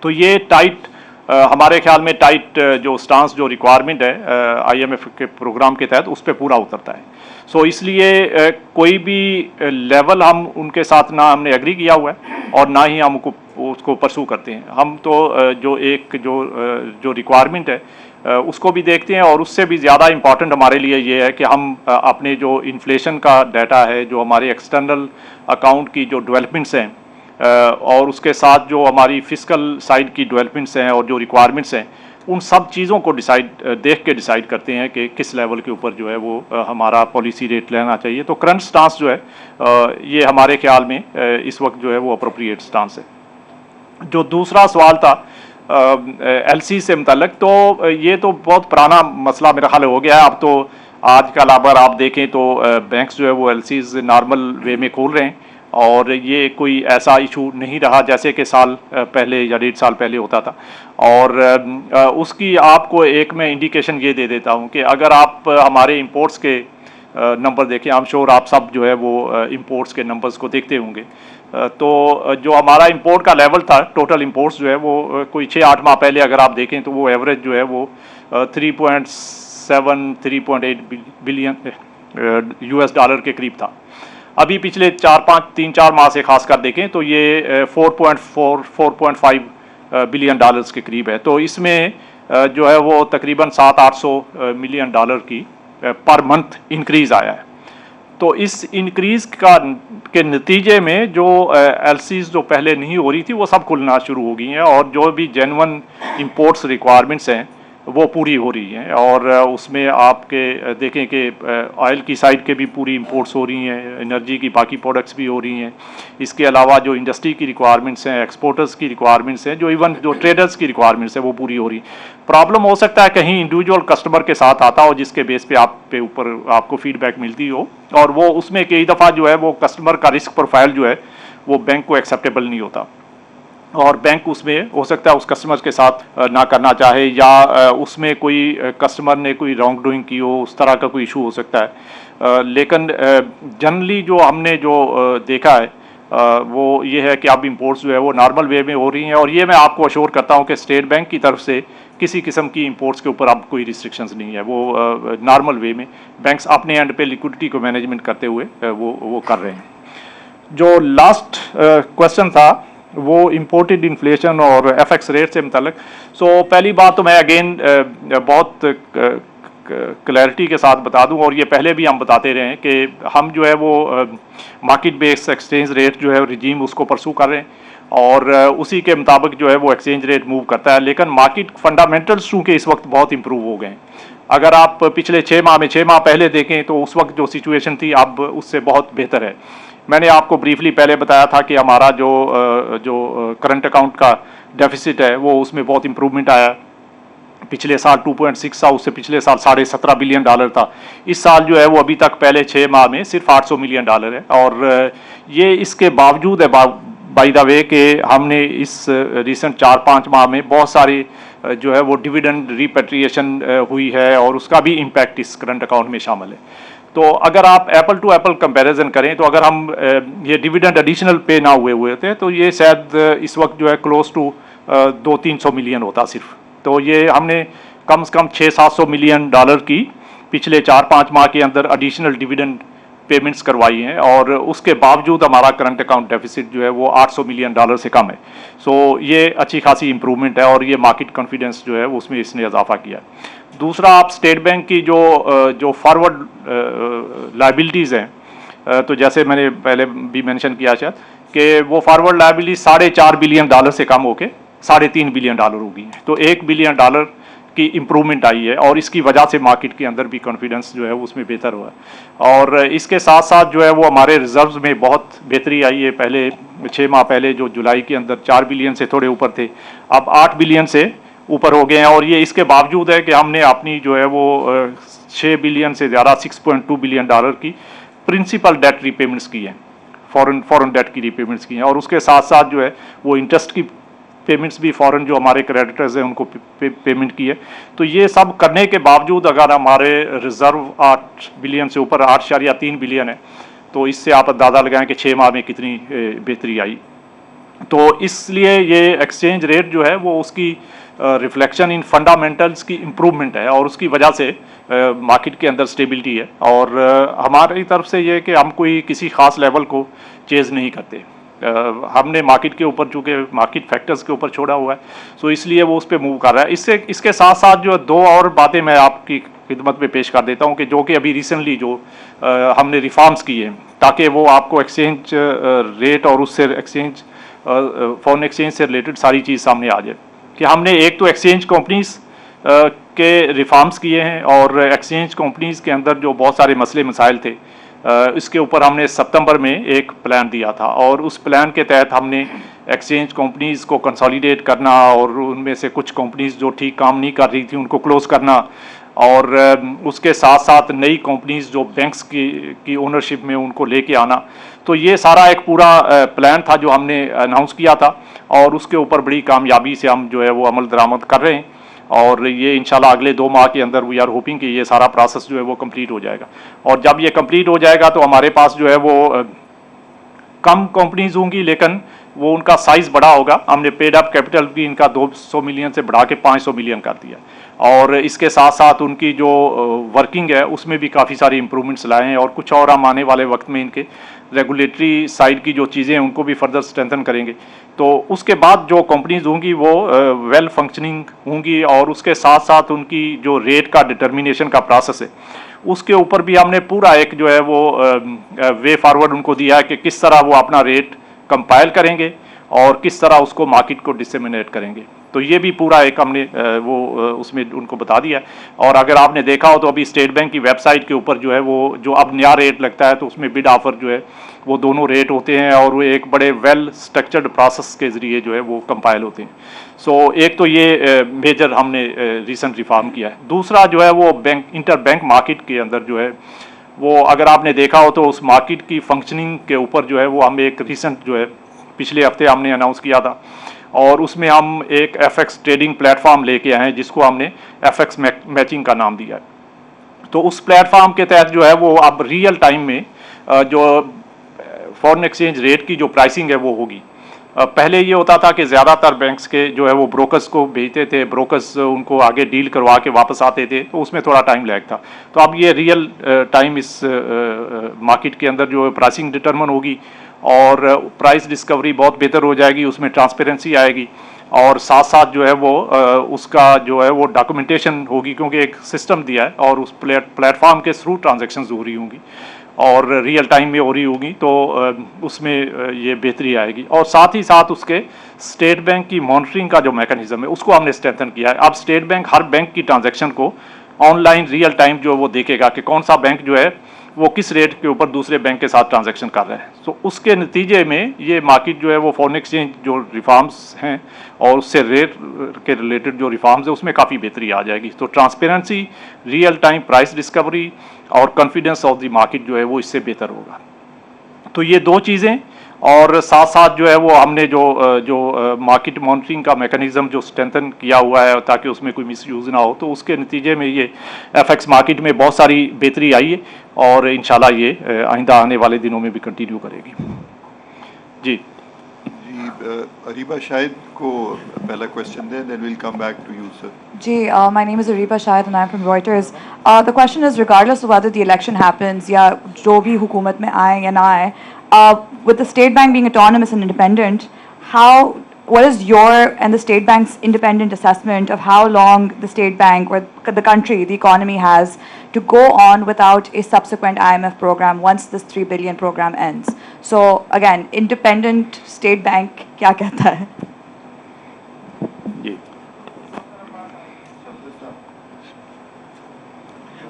तो ये टाइट हमारे ख्याल में टाइट जो स्टांस जो रिक्वायरमेंट है आईएमएफ के प्रोग्राम के तहत उस पर पूरा उतरता है। इसलिए कोई भी लेवल हम उनके साथ ना हमने एग्री किया हुआ है और ना ही हम उसको परसू करते हैं। हम तो जो रिक्वायरमेंट है उसको भी देखते हैं, और उससे भी ज़्यादा इम्पॉर्टेंट हमारे लिए ये है कि हम अपने जो इन्फ्लेशन का डाटा है, जो हमारे एक्सटर्नल अकाउंट की जो डेवलपमेंट्स हैं, और उसके साथ जो हमारी फिस्कल साइड की डेवलपमेंट्स हैं और जो रिक्वायरमेंट्स हैं, उन सब चीज़ों को देख के डिसाइड करते हैं कि किस लेवल के ऊपर जो है वो हमारा पॉलिसी रेट लेना चाहिए। तो करंट स्टांस जो है ये हमारे ख्याल में इस वक्त जो है वो अप्रोप्रिएट स्टांस है। जो दूसरा सवाल था एलसी से मुतल्लक, तो ये तो बहुत पुराना मसला मेरा ख्याल हो गया है। अब तो आजकल अगर आप देखें तो बैंक्स जो है वो एलसीज नॉर्मल वे में खोल रहे हैं, और ये कोई ऐसा इशू नहीं रहा जैसे कि साल पहले या 1.5 साल पहले होता था। और उसकी आपको एक मैं इंडिकेशन ये दे देता हूँ कि अगर आप हमारे इंपोर्ट्स के नंबर देखें, आई एम श्योर आप सब जो है वो इंपोर्ट्स के नंबर्स को देखते होंगे, तो जो हमारा इंपोर्ट का लेवल था, टोटल इंपोर्ट्स जो है वो कोई 6-8 माह पहले अगर आप देखें तो वो एवरेज जो है वो 3.8 बिलियन यूएस डॉलर के करीब था। अभी पिछले 3-4 माह से खास कर देखें तो ये 4.5 बिलियन डॉलर्स के करीब है। तो इसमें जो है वो तकरीबन 700-800 मिलियन डॉलर की पर मंथ इंक्रीज़ आया है। तो इस इंक्रीज़ के नतीजे में जो एलसीज जो पहले नहीं हो रही थी वो सब खुलना शुरू हो गई हैं, और जो भी जेन्युइन इंपोर्ट्स रिक्वायरमेंट्स हैं वो पूरी हो रही हैं। और उसमें आपके देखें कि ऑयल की साइड के भी पूरी इंपोर्ट्स हो रही हैं, एनर्जी की बाकी प्रोडक्ट्स भी हो रही हैं। इसके अलावा जो इंडस्ट्री की रिक्वायरमेंट्स हैं, एक्सपोर्टर्स की रिक्वायरमेंट्स हैं, जो इवन जो ट्रेडर्स की रिक्वायरमेंट्स हैं वो पूरी हो रही। प्रॉब्लम हो सकता है कहीं इंडिविजुअल कस्टमर के साथ आता हो जिसके बेस पे ऊपर आपको फीडबैक मिलती हो, और वो उसमें कई दफ़ा जो है वो कस्टमर का रिस्क प्रोफाइल जो है वो बैंक को एक्सेप्टेबल नहीं होता, और बैंक उसमें हो सकता है उस कस्टमर के साथ ना करना चाहे, या उसमें कोई कस्टमर ने कोई रॉन्ग डूइंग की हो, उस तरह का कोई इशू हो सकता है। लेकिन जनरली जो हमने जो देखा है वो ये है कि अब इंपोर्ट्स जो है वो नॉर्मल वे में हो रही हैं, और ये मैं आपको अश्योर करता हूँ कि स्टेट बैंक की तरफ से किसी किस्म की इंपोर्ट्स के ऊपर अब कोई रिस्ट्रिक्शंस नहीं है। वो नॉर्मल वे में बैंक्स अपने एंड पे लिक्विडिटी को मैनेजमेंट करते हुए वो कर रहे हैं। जो लास्ट क्वेश्चन था वो इम्पोर्टेड इन्फ्लेशन और एफएक्स रेट से मुतल्लिक। पहली बात तो मैं अगेन बहुत क्लैरिटी के साथ बता दूं, और ये पहले भी हम बताते रहे हैं कि हम जो है वो मार्केट बेस्ड एक्सचेंज रेट जो है रिजीम उसको परसू कर रहे हैं, और उसी के मुताबिक जो है वो एक्सचेंज रेट मूव करता है। लेकिन मार्केट फंडामेंटल्स चूँकि इस वक्त बहुत इंप्रूव हो गए हैं। अगर आप पिछले 6 माह में 6 माह पहले देखें तो उस वक्त जो सिचुएशन थी अब उससे बहुत बेहतर है। मैंने आपको ब्रीफली पहले बताया था कि हमारा जो करंट अकाउंट का डेफिसिट है वो उसमें बहुत इंप्रूवमेंट आया। पिछले साल 2.6 था, उससे पिछले साल $17.5 बिलियन था। इस साल जो है वो अभी तक पहले 6 माह में सिर्फ $800 मिलियन है, और ये इसके बावजूद है बाय द वे कि हमने इस रिसेंट 4-5 माह में बहुत सारी जो है वो डिविडेंड रिपेट्रिएशन हुई है, और उसका भी इम्पैक्ट इस करंट अकाउंट में शामिल है। तो अगर आप एप्पल टू एप्पल कंपैरिजन करें तो अगर हम ये डिविडेंड एडिशनल पे ना हुए थे तो ये शायद इस वक्त जो है क्लोज टू 200-300 मिलियन होता सिर्फ। तो ये हमने कम से कम $600-700 मिलियन की पिछले 4-5 माह के अंदर एडिशनल डिविडेंड पेमेंट्स करवाई हैं, और उसके बावजूद हमारा करंट अकाउंट डेफिसिट जो है वो $800 मिलियन से कम है। सो ये अच्छी खासी इंप्रूवमेंट है, और ये मार्केट कॉन्फिडेंस जो है उसमें इसने इजाफा किया है। दूसरा, आप स्टेट बैंक की जो फॉरवर्ड लाइबिलिटीज़ हैं, तो जैसे मैंने पहले भी मेंशन किया शायद कि वो फॉरवर्ड लाइबिलिटी $4.5 बिलियन से कम होके $3.5 बिलियन हो गई है। तो $1 बिलियन की इम्प्रूवमेंट आई है, और इसकी वजह से मार्केट के अंदर भी कॉन्फिडेंस जो है उसमें बेहतर हुआ है। और इसके साथ साथ जो है वो हमारे रिजर्व्स में बहुत बेहतरी आई है। पहले 6 माह पहले जो जुलाई के अंदर 4 बिलियन से थोड़े ऊपर थे, अब 8 बिलियन से ऊपर हो गए हैं, और ये इसके बावजूद है कि हमने अपनी जो है वो 6 बिलियन से ज़्यादा $6.2 बिलियन की प्रिंसिपल डेट रीपेमेंट्स की हैं, फॉरेन डेट की रीपेमेंट्स की हैं, और उसके साथ साथ जो है वो इंटरेस्ट की पेमेंट्स भी फॉरेन जो हमारे क्रेडिटर्स हैं उनको पेमेंट की है। तो ये सब करने के बावजूद अगर हमारे रिजर्व 8 बिलियन से ऊपर 8.3 बिलियन है, तो इससे आप अंदाज़ा लगाएं कि 6 माह में कितनी बेहतरी आई। तो इसलिए ये एक्सचेंज रेट जो है वो उसकी रिफ्लेक्शन इन फंडामेंटल्स की इम्प्रूवमेंट है, और उसकी वजह से मार्केट के अंदर स्टेबिलिटी है। और हमारी तरफ से ये कि हम कोई किसी ख़ास लेवल को चेज़ नहीं करते। हमने मार्केट के ऊपर, चूँकि मार्केट फैक्टर्स के ऊपर छोड़ा हुआ है, सो इसलिए वो उस पर मूव कर रहा है। इसके साथ साथ जो 2 और बातें मैं आपकी खिदमत में पेश कर देता हूँ कि जो कि अभी रिसेंटली जो हमने रिफॉर्म्स किए हैं, ताकि वो आपको एक्सचेंज रेट और उससे एक्सचेंज फॉरेन एक्सचेंज से रिलेटेड सारी चीज़ सामने आ जाए। कि हमने एक तो एक्सचेंज कंपनीज़ के रिफॉर्म्स किए हैं, और एक्सचेंज कंपनीज़ के अंदर जो बहुत सारे मसले मसाइल थे, इसके ऊपर हमने सितंबर में एक प्लान दिया था, और उस प्लान के तहत हमने एक्सचेंज कंपनीज़ को कंसोलिडेट करना, और उनमें से कुछ कंपनीज़ जो ठीक काम नहीं कर रही थी उनको क्लोज़ करना, और उसके साथ साथ नई कंपनीज़ जो बैंक्स की ओनरशिप में उनको लेके आना। तो ये सारा एक पूरा प्लान था जो हमने अनाउंस किया था, और उसके ऊपर बड़ी कामयाबी से हम जो है वो अमल दरामद कर रहे हैं, और ये इंशाल्लाह अगले 2 माह के अंदर वी आर होपिंग कि ये सारा प्रोसेस जो है वो कंप्लीट हो जाएगा। और जब ये कंप्लीट हो जाएगा तो हमारे पास जो है वो कम कंपनीज होंगी, लेकिन वो उनका साइज़ बड़ा होगा। हमने पेड अप कैपिटल भी इनका 200 मिलियन से बढ़ा के 500 मिलियन कर दिया, और इसके साथ साथ उनकी जो वर्किंग है उसमें भी काफ़ी सारी इंप्रूवमेंट्स लाए हैं, और कुछ और हम आने वाले वक्त में इनके रेगुलेटरी साइड की जो चीज़ें हैं उनको भी फर्दर स्ट्रेंथन करेंगे। तो उसके बाद जो कंपनीज होंगी वो वेल फंक्शनिंग होंगी, और उसके साथ साथ उनकी जो रेट का डिटर्मिनेशन का प्रोसेस है उसके ऊपर भी हमने पूरा एक जो है वो वे फॉरवर्ड उनको दिया है कि किस तरह वो अपना रेट कंपाइल करेंगे और किस तरह उसको मार्केट को डिसेमिनेट करेंगे। तो ये भी पूरा एक हमने उसमें उनको बता दिया है। और अगर आपने देखा हो तो अभी स्टेट बैंक की वेबसाइट के ऊपर जो है वो जो अब नया रेट लगता है तो उसमें बिड ऑफर जो है वो दोनों रेट होते हैं, और वो एक बड़े वेल स्ट्रक्चर्ड प्रोसेस के ज़रिए जो है वो कंपाइल होते हैं। सो एक तो ये मेजर हमने रिसेंट रिफॉर्म किया है। दूसरा जो है वो बैंक इंटर बैंक मार्केट के अंदर जो है वो अगर आपने देखा हो तो उस मार्केट की फंक्शनिंग के ऊपर जो है वो हम एक रिसेंट जो है पिछले हफ्ते हमने अनाउंस किया था, और उसमें हम एक FX ट्रेडिंग प्लेटफॉर्म लेके आए हैं जिसको हमने FX मैचिंग का नाम दिया है। तो उस प्लेटफॉर्म के तहत जो है वो अब रियल टाइम में जो फॉरेन एक्सचेंज रेट की जो प्राइसिंग है वो होगी। पहले ये होता था कि ज़्यादातर बैंक्स के जो है वो ब्रोकर्स को भेजते थे, ब्रोकर्स उनको आगे डील करवा के वापस आते थे, तो उसमें थोड़ा टाइम लैग था। तो अब ये रियल टाइम इस मार्केट के अंदर जो प्राइसिंग डिटरमिन होगी और प्राइस डिस्कवरी बहुत बेहतर हो जाएगी, उसमें ट्रांसपेरेंसी आएगी। और साथ साथ जो है वो उसका जो है वो डॉक्यूमेंटेशन होगी, क्योंकि एक सिस्टम दिया है और उस प्लेटफॉर्म के थ्रू ट्रांजैक्शंस हो रही होंगी और रियल टाइम में हो रही होगी, तो उसमें ये बेहतरी आएगी। और साथ ही साथ उसके स्टेट बैंक की मॉनिटरिंग का जो मैकेनिज्म है उसको हमने स्ट्रेंथन किया है। अब स्टेट बैंक हर बैंक की ट्रांजैक्शन को ऑनलाइन रियल टाइम जो वो देखेगा कि कौन सा बैंक जो है वो किस रेट के ऊपर दूसरे बैंक के साथ ट्रांजैक्शन कर रहे हैं। तो उसके नतीजे में ये मार्केट जो है वो फॉरेन एक्सचेंज जो रिफॉर्म्स हैं और उससे रेट के रिलेटेड जो रिफॉर्म्स है उसमें काफ़ी बेहतरी आ जाएगी। तो transparency, real time price discovery और कॉन्फिडेंस ऑफ द मार्केट जो है वो इससे बेहतर होगा। तो ये दो चीज़ें, और साथ साथ जो है वो हमने जो मार्केट मॉनिटरिंग का मैकेनिज्म जो स्ट्रेंथन किया हुआ है ताकि उसमें कोई मिसयूज़ ना हो, तो उसके नतीजे में ये एफएक्स मार्केट में बहुत सारी बेहतरी आई है और इंशाल्लाह ये आइंदा आने वाले दिनों में भी कंटिन्यू करेगी। जी अरीबा शाहिद को पहला क्वेश्चन दें, then will come back to you sir. Ji, my name is Ariba Shahid and I'm from Reuters. The question is, regardless of whether the election happens, या जो भी हुकूमत में आए या ना आए, with the state bank being autonomous and independent, what is your and the state bank's independent assessment of how long the state bank or the country, the economy has to go on without a subsequent IMF program once this 3 billion program ends? So again, independent state bank क्या कहता है? जी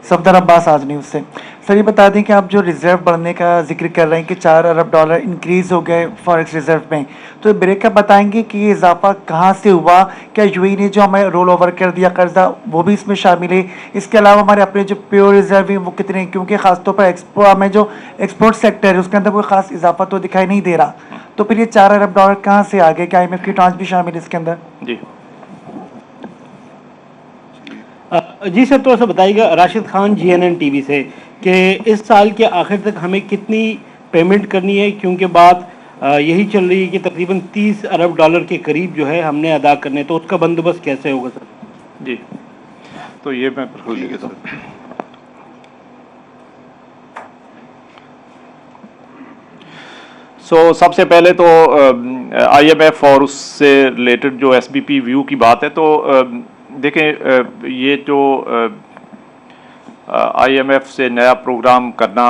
सफदर अब्बास आज news से। Sir ये बता दें कि आप जो रिजर्व बढ़ने का जिक्र कर रहे हैं कि $4 अरब इंक्रीज़ हो गए फॉरेक्स रिजर्व में, तो ब्रेकअप बताएंगे कि ये इजाफा कहाँ से हुआ? क्या यूएई ने जो हमें रोल ओवर कर दिया कर्जा वो भी इसमें शामिल है? इसके अलावा हमारे अपने जो प्योर रिजर्व हैं वो कितने हैं? क्योंकि ख़ासतौर पर हमें जो एक्सपोर्ट सेक्टर है उसके अंदर कोई ख़ास इजाफा तो दिखाई नहीं दे रहा, तो फिर ये $4 अरब कहाँ से आ गए? क्या IMF की ट्रांस भी शामिल है इसके अंदर? जी जी सर, थोड़ा सा बताइएगा राशिद खान GNN TV से कि इस साल के आखिर तक हमें कितनी पेमेंट करनी है, क्योंकि बात यही चल रही है कि तकरीबन $30 अरब के करीब जो है हमने अदा करने, तो उसका बंदोबस्त कैसे होगा सर? जी, तो ये मैं ठीक है सर। सबसे पहले तो IMF और उससे रिलेटेड जो SBP व्यू की बात है, तो देखें ये जो IMF से नया प्रोग्राम करना,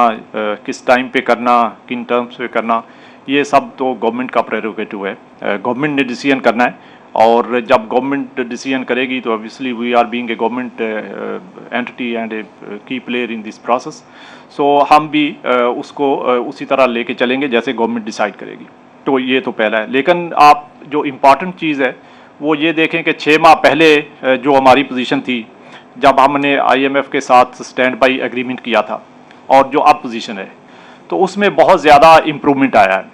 किस टाइम पे करना, किन टर्म्स पे करना, ये सब तो गवर्नमेंट का प्रेरोगेटिव है। गवर्नमेंट ने डिसीजन करना है और जब गवर्नमेंट डिसीजन करेगी तो obviously we are being a government entity and a key player in this process. So हम भी उसको उसी तरह लेके चलेंगे जैसे गवर्नमेंट डिसाइड करेगी। तो ये तो पहला है। लेकिन आप जो इम्पॉर्टेंट चीज़ है वो ये देखें कि 6 माह पहले जो हमारी पोजीशन थी जब हमने IMF के साथ स्टैंड बाई एग्रीमेंट किया था और जो अब पोजीशन है, तो उसमें बहुत ज़्यादा इम्प्रूवमेंट आया है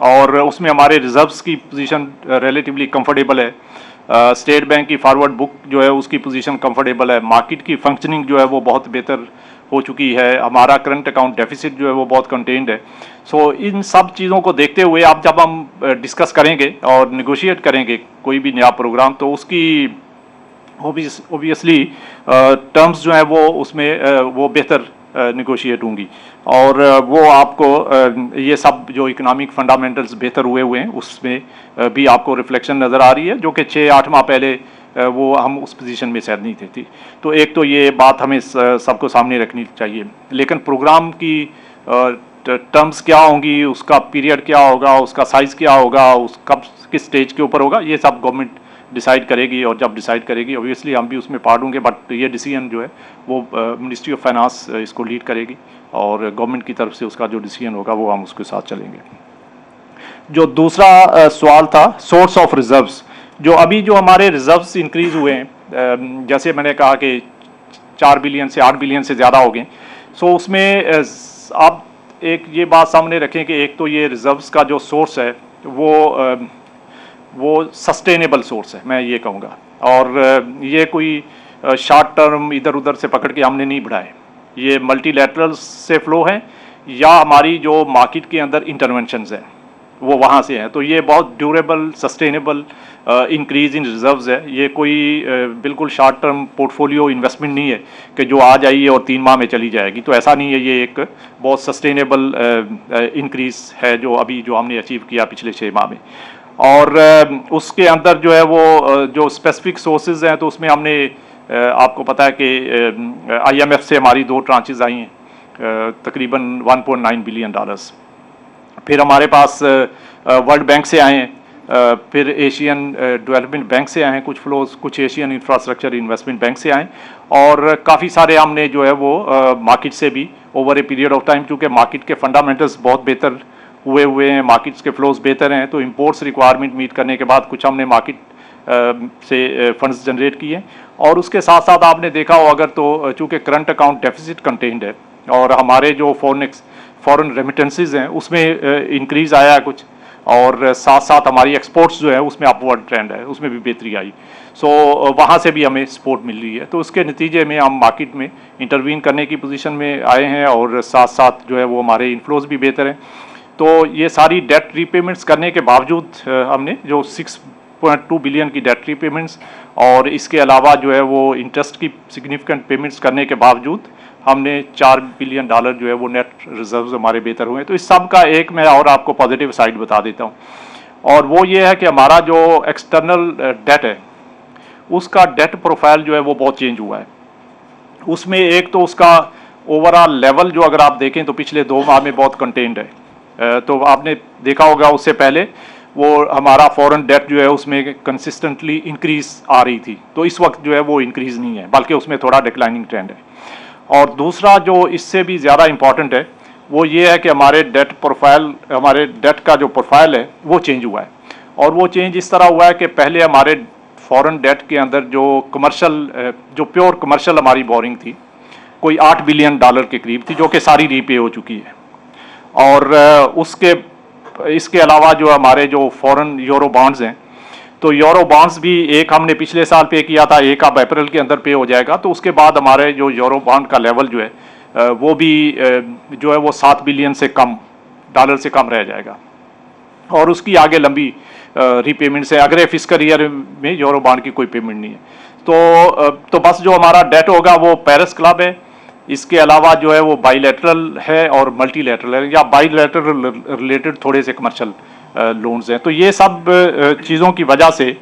और उसमें हमारे रिजर्व्स की पोजीशन रिलेटिवली कंफर्टेबल है। स्टेट बैंक की फॉरवर्ड बुक जो है उसकी पोजीशन कंफर्टेबल है। मार्केट की फंक्शनिंग जो है वो बहुत बेहतर हो चुकी है। हमारा करंट अकाउंट डेफिसिट जो है वो बहुत कंटेन्ड है। सो इन सब चीज़ों को देखते हुए अब जब हम डिस्कस करेंगे और नेगोशिएट करेंगे कोई भी नया प्रोग्राम, तो उसकी ओबियसली टर्म्स जो है वो उसमें वो बेहतर नेगोशिएट होंगी और वो आपको ये सब जो इकोनॉमिक फंडामेंटल्स बेहतर हुए हैं उसमें भी आपको रिफ्लेक्शन नज़र आ रही है, जो कि 6-8 माह पहले वो हम उस पोजीशन में शायद नहीं थे। तो एक तो ये बात हमें सबको सामने रखनी चाहिए। लेकिन प्रोग्राम की टर्म्स क्या होंगी, उसका पीरियड क्या होगा, उसका साइज़ क्या होगा, उस कब किस स्टेज के ऊपर होगा, ये सब गवर्नमेंट डिसाइड करेगी और जब डिसाइड करेगी ऑब्वियसली हम भी उसमें पार्ट होंगे। बट ये डिसीजन जो है वो मिनिस्ट्री ऑफ फाइनेंस इसको लीड करेगी और गवर्नमेंट की तरफ से उसका जो डिसीजन होगा वो हम उसके साथ चलेंगे। जो दूसरा सवाल था सोर्स ऑफ रिजर्व्स, जो अभी जो हमारे रिजर्व्स इंक्रीज़ हुए हैं, जैसे मैंने कहा कि 4 बिलियन से 8 बिलियन से ज़्यादा हो गए। सो उसमें आप एक ये बात सामने रखें कि एक तो ये रिजर्व्स का जो सोर्स है वो सस्टेनेबल सोर्स है, मैं ये कहूँगा, और ये कोई शॉर्ट टर्म इधर उधर से पकड़ के हमने नहीं बढ़ाए। ये मल्टीलैटरल से फ्लो है या हमारी जो मार्केट के अंदर इंटरवेंशंस हैं वो वहाँ से हैं। तो ये बहुत durable sustainable increase in reserves है। ये कोई बिल्कुल शॉर्ट टर्म पोर्टफोलियो इन्वेस्टमेंट नहीं है कि जो आ जाइए और 3 माह में चली जाएगी। तो ऐसा नहीं है, ये एक बहुत सस्टेनेबल इंक्रीज़ है जो अभी जो हमने अचीव किया पिछले 6 माह में। और उसके अंदर जो है वो जो स्पेसिफिक सोर्सेज हैं तो उसमें हमने आपको पता है कि IMF से हमारी 2 ट्रांचेज आई हैं तकरीबन $1.9 बिलियन। फिर हमारे पास वर्ल्ड बैंक से आए हैं, फिर एशियन डेवलपमेंट बैंक से आए हैं कुछ फ्लोज, कुछ एशियन इंफ्रास्ट्रक्चर इन्वेस्टमेंट बैंक से आए, और काफ़ी सारे हमने जो है वो मार्केट से भी over a period of time, चूँकि मार्केट के फंडामेंटल्स बहुत बेहतर हुए हैं, मार्केट्स के फ्लोज बेहतर हैं, तो इंपोर्ट्स रिक्वायरमेंट मीट करने के बाद कुछ हमने मार्केट से फंड्स जनरेट किए। और उसके साथ साथ आपने देखा हो अगर तो चूँकि करंट अकाउंट डेफिसिट कंटेंड है और हमारे जो फॉरेन रेमिटेंसेज हैं उसमें इंक्रीज़ आया है कुछ, और साथ साथ हमारी एक्सपोर्ट्स जो है उसमें अपवर्ड ट्रेंड है, उसमें भी बेहतरी आई। सो वहाँ से भी हमें सपोर्ट मिल रही है, तो उसके नतीजे में हम मार्केट में इंटरवीन करने की पोजीशन में आए हैं, और साथ साथ जो है वो हमारे इन्फ्लोज भी बेहतर हैं। तो ये सारी डेट रीपेमेंट्स करने के बावजूद हमने जो 6.2 बिलियन की डेट रीपेमेंट्स और इसके अलावा जो है वो इंटरेस्ट की सिग्निफिकेंट पेमेंट्स करने के बावजूद हमने $4 बिलियन जो है वो नेट रिजर्व्स हमारे बेहतर हुए। तो इस सब का एक मैं और आपको पॉजिटिव साइड बता देता हूँ, और वो ये है कि हमारा जो एक्सटर्नल डेट है उसका डेट प्रोफाइल जो है वो बहुत चेंज हुआ है। उसमें एक तो उसका ओवरऑल लेवल जो अगर आप देखें तो पिछले 2 माह में बहुत कंटेंड है, तो आपने देखा होगा उससे पहले वो हमारा फॉरेन डेट जो है उसमें कंसिस्टेंटली इंक्रीज आ रही थी, तो इस वक्त जो है वो इंक्रीज नहीं है, बल्कि उसमें थोड़ा डिक्लाइनिंग ट्रेंड है। और दूसरा जो इससे भी ज़्यादा इम्पॉर्टेंट है वो ये है कि हमारे डेट प्रोफाइल, हमारे डेट का जो प्रोफाइल है वो चेंज हुआ है, और वो चेंज इस तरह हुआ है कि पहले हमारे फॉरेन डेट के अंदर जो कमर्शियल, जो प्योर कमर्शियल हमारी बोरिंग थी कोई $8 बिलियन के करीब थी, जो कि सारी रीपे हो चुकी है। और इसके अलावा जो हमारे जो फॉरेन यूरो बॉन्ड्स हैं, तो यूरो बॉन्ड्स भी एक हमने पिछले साल पे किया था, एक अब अप्रैल के अंदर पे हो जाएगा, तो उसके बाद हमारे जो यूरो बॉन्ड का लेवल जो है वो भी जो है वो $7 बिलियन से कम रह जाएगा, और उसकी आगे लंबी रीपेमेंट्स है। अगले फिस्कल ईयर में यूरो बॉन्ड की कोई पेमेंट नहीं है। तो बस जो हमारा डेट होगा वो पेरिस क्लब है, इसके अलावा जो है वो बाईलैटरल है और मल्टीलैटरल है, या बाईलैटरल रिलेटेड थोड़े से कमर्शियल लोन्स हैं। तो ये सब चीज़ों की वजह से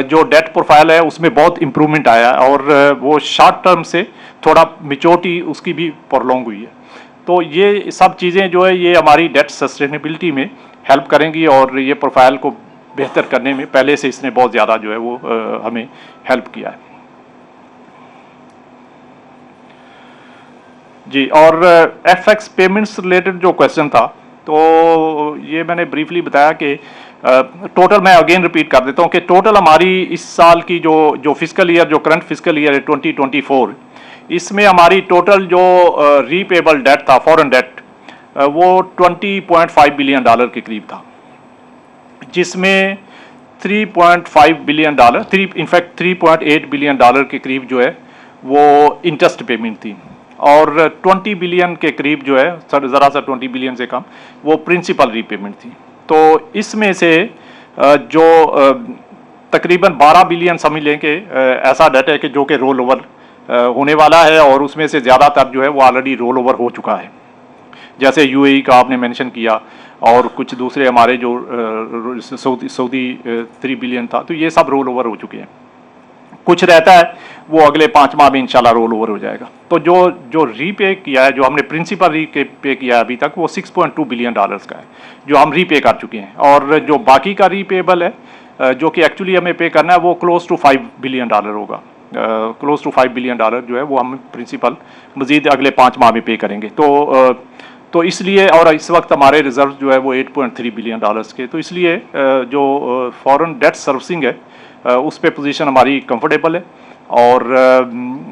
जो डेट प्रोफाइल है उसमें बहुत इम्प्रूवमेंट आया है, और वो शॉर्ट टर्म से थोड़ा मैच्योरिटी उसकी भी प्रोलॉन्ग हुई है। तो ये सब चीज़ें जो है ये हमारी डेट सस्टेनेबिलिटी में हेल्प करेंगी, और ये प्रोफाइल को बेहतर करने में पहले से इसने बहुत ज़्यादा जो है वो हमें हेल्प किया है जी। और FX पेमेंट्स रिलेटेड जो क्वेश्चन था, तो ये मैंने ब्रीफली बताया कि टोटल, मैं अगेन रिपीट कर देता हूँ कि टोटल हमारी इस साल की जो फिस्कल ईयर, जो करंट फिस्कल ईयर है 2024, इसमें हमारी टोटल जो रीपेबल डेट था, फॉरेन डेट, वो $20.5 बिलियन के करीब था, जिसमें $3.5 बिलियन, इनफैक्ट $3.8 बिलियन के करीब जो है वो इंटरेस्ट पेमेंट थी, और 20 बिलियन के करीब जो है, ज़रा सा 20 बिलियन से कम, वो प्रिंसिपल रीपेमेंट थी। तो इसमें से जो तकरीबन 12 बिलियन समझ लें कि ऐसा डेट है कि जो कि रोल ओवर होने वाला है, और उसमें से ज़्यादातर जो है वो ऑलरेडी रोल ओवर हो चुका है, जैसे UAE का आपने मेंशन किया, और कुछ दूसरे हमारे जो सऊदी 3 बिलियन था, तो ये सब रोल ओवर हो चुके हैं। कुछ रहता है वो अगले 5 माह में इंशाल्लाह रोल ओवर हो जाएगा। तो जो रीपे किया है, जो हमने प्रिंसिपल रीपे किया है अभी तक, वो $6.2 बिलियन का है, जो हम रीपे कर चुके हैं, और जो बाकी का रीपेबल है जो कि एक्चुअली हमें पे करना है वो क्लोज टू $5 बिलियन होगा। क्लोज टू $5 बिलियन जो है वो हम प्रिंसिपल मजीद अगले 5 माह में पे करेंगे। तो इसलिए, और इस वक्त हमारे रिजर्व जो है वो $8.3 बिलियन के, तो इसलिए जो फॉरेन डेट सर्विसिंग है उस पे पोजीशन हमारी कंफर्टेबल है। और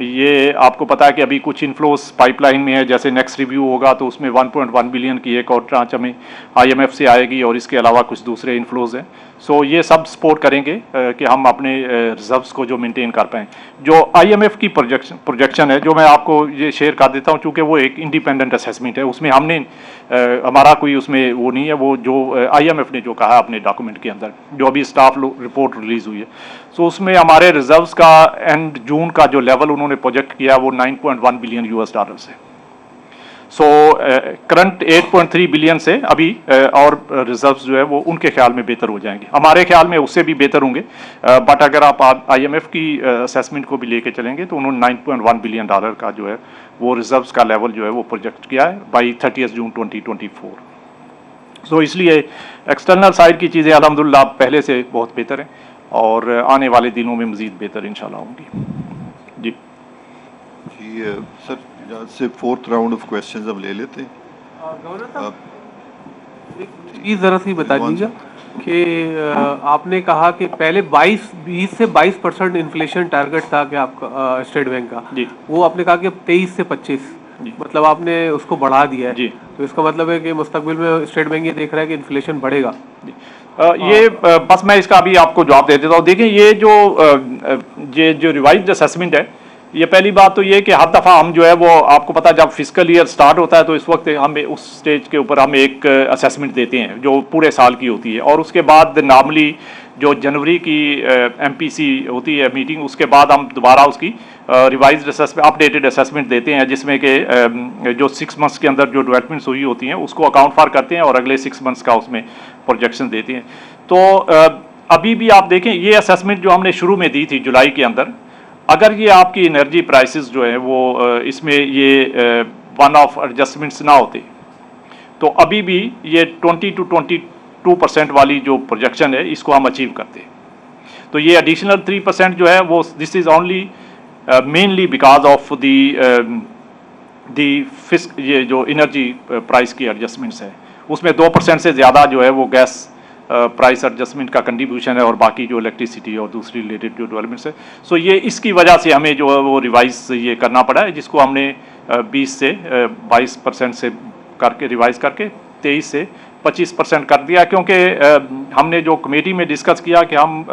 ये आपको पता है कि अभी कुछ इन्फ्लोस पाइपलाइन में है, जैसे नेक्स्ट रिव्यू होगा तो उसमें 1.1 बिलियन की एक और ट्रांच हमें IMF से आएगी, और इसके अलावा कुछ दूसरे इन्फ्लोज हैं। सो ये सब सपोर्ट करेंगे कि हम अपने रिजर्व्स को जो मेंटेन कर पाएँ। जो IMF की प्रोजेक्शन है, जो मैं आपको ये शेयर कर देता हूँ, चूँकि वो एक इंडिपेंडेंट असेसमेंट है, उसमें हमने हमारा कोई उसमें वो नहीं है, वो जो IMF ने जो कहा अपने डॉक्यूमेंट के अंदर, जो अभी स्टाफ रिपोर्ट रिलीज़ हुई है, सो उसमें हमारे रिजर्व्स का एंड जून का जो लेवल उन्होंने प्रोजेक्ट किया वो $9.1 बिलियन है। सो करंट 8.3 बिलियन से अभी और रिजर्व्स जो है वो उनके ख्याल में बेहतर हो जाएंगे, हमारे ख्याल में उससे भी बेहतर होंगे। बट अगर आप IMF की असेसमेंट को भी लेके चलेंगे तो उन्होंने 9.1 बिलियन डॉलर का जो है वो रिजर्व्स का लेवल जो है वो प्रोजेक्ट किया है बाई 30 जून 2024। सो इसलिए एक्सटर्नल साइड की चीज़ें अल्हम्दुलिल्लाह पहले से बहुत बेहतर हैं और आने वाले दिनों में मज़ीद बेहतर इंशाल्लाह होंगी। जी जी सर, यहाँ से 4th राउंड ऑफ क्वेश्चंस हम ले लेते हैं। चीज़ ज़रा सी बता दीजिएगा कि आपने कहा कि पहले 20 से 22% इन्फ्लेशन टारगेट था कि आपका स्टेट बैंक का, जी। वो आपने कहा कि 23 से 25, मतलब आपने उसको बढ़ा दिया है। जी। तो इसका मतलब है कि मुस्तकबिल में स्टेट बैंक ये देख रहा है कि इन्फ्लेशन बढ़ेगा। बस मैं इसका अभी आपको जवाब दे देता हूँ। देखिए ये जो रिवाइज्ड असेसमेंट है, ये पहली बात तो ये कि हर दफ़ा हम जो है वो आपको पता है जब फिस्कल ईयर स्टार्ट होता है तो इस वक्त हम उस स्टेज के ऊपर हम एक असेसमेंट देते हैं जो पूरे साल की होती है, और उसके बाद नॉर्मली जो जनवरी की MPC होती है मीटिंग, उसके बाद हम दोबारा उसकी रिवाइज्ड असेसमेंट, अपडेटेड असेसमेंट देते हैं, जिसमें कि जो 6 मंथ्स के अंदर जो डेवलपमेंट्स हुई होती हैं उसको अकाउंट फॉर करते हैं और अगले 6 मंथ्स का उसमें प्रोजेक्शन देते हैं। तो अभी भी आप देखें ये असेसमेंट जो हमने शुरू में दी थी जुलाई के अंदर, अगर ये आपकी एनर्जी प्राइसेस जो है वो इसमें ये वन ऑफ एडजस्टमेंट्स ना होते तो अभी भी ये 20 to 22% वाली जो प्रोजेक्शन है इसको हम अचीव करते। तो ये एडिशनल 3% जो है वो this is only mainly because of ये जो एनर्जी प्राइस की एडजस्टमेंट्स है उसमें 2% से ज़्यादा जो है वो गैस प्राइस एडजस्टमेंट का कंट्रीब्यूशन है और बाकी जो इलेक्ट्रिसिटी और दूसरी रिलेटेड जो डेवलपमेंट्स है। सो ये इसकी वजह से हमें जो है वो रिवाइज ये करना पड़ा है, जिसको हमने 20 से 22% से करके रिवाइज करके 23 से 25% कर दिया, क्योंकि हमने जो कमेटी में डिस्कस किया कि हम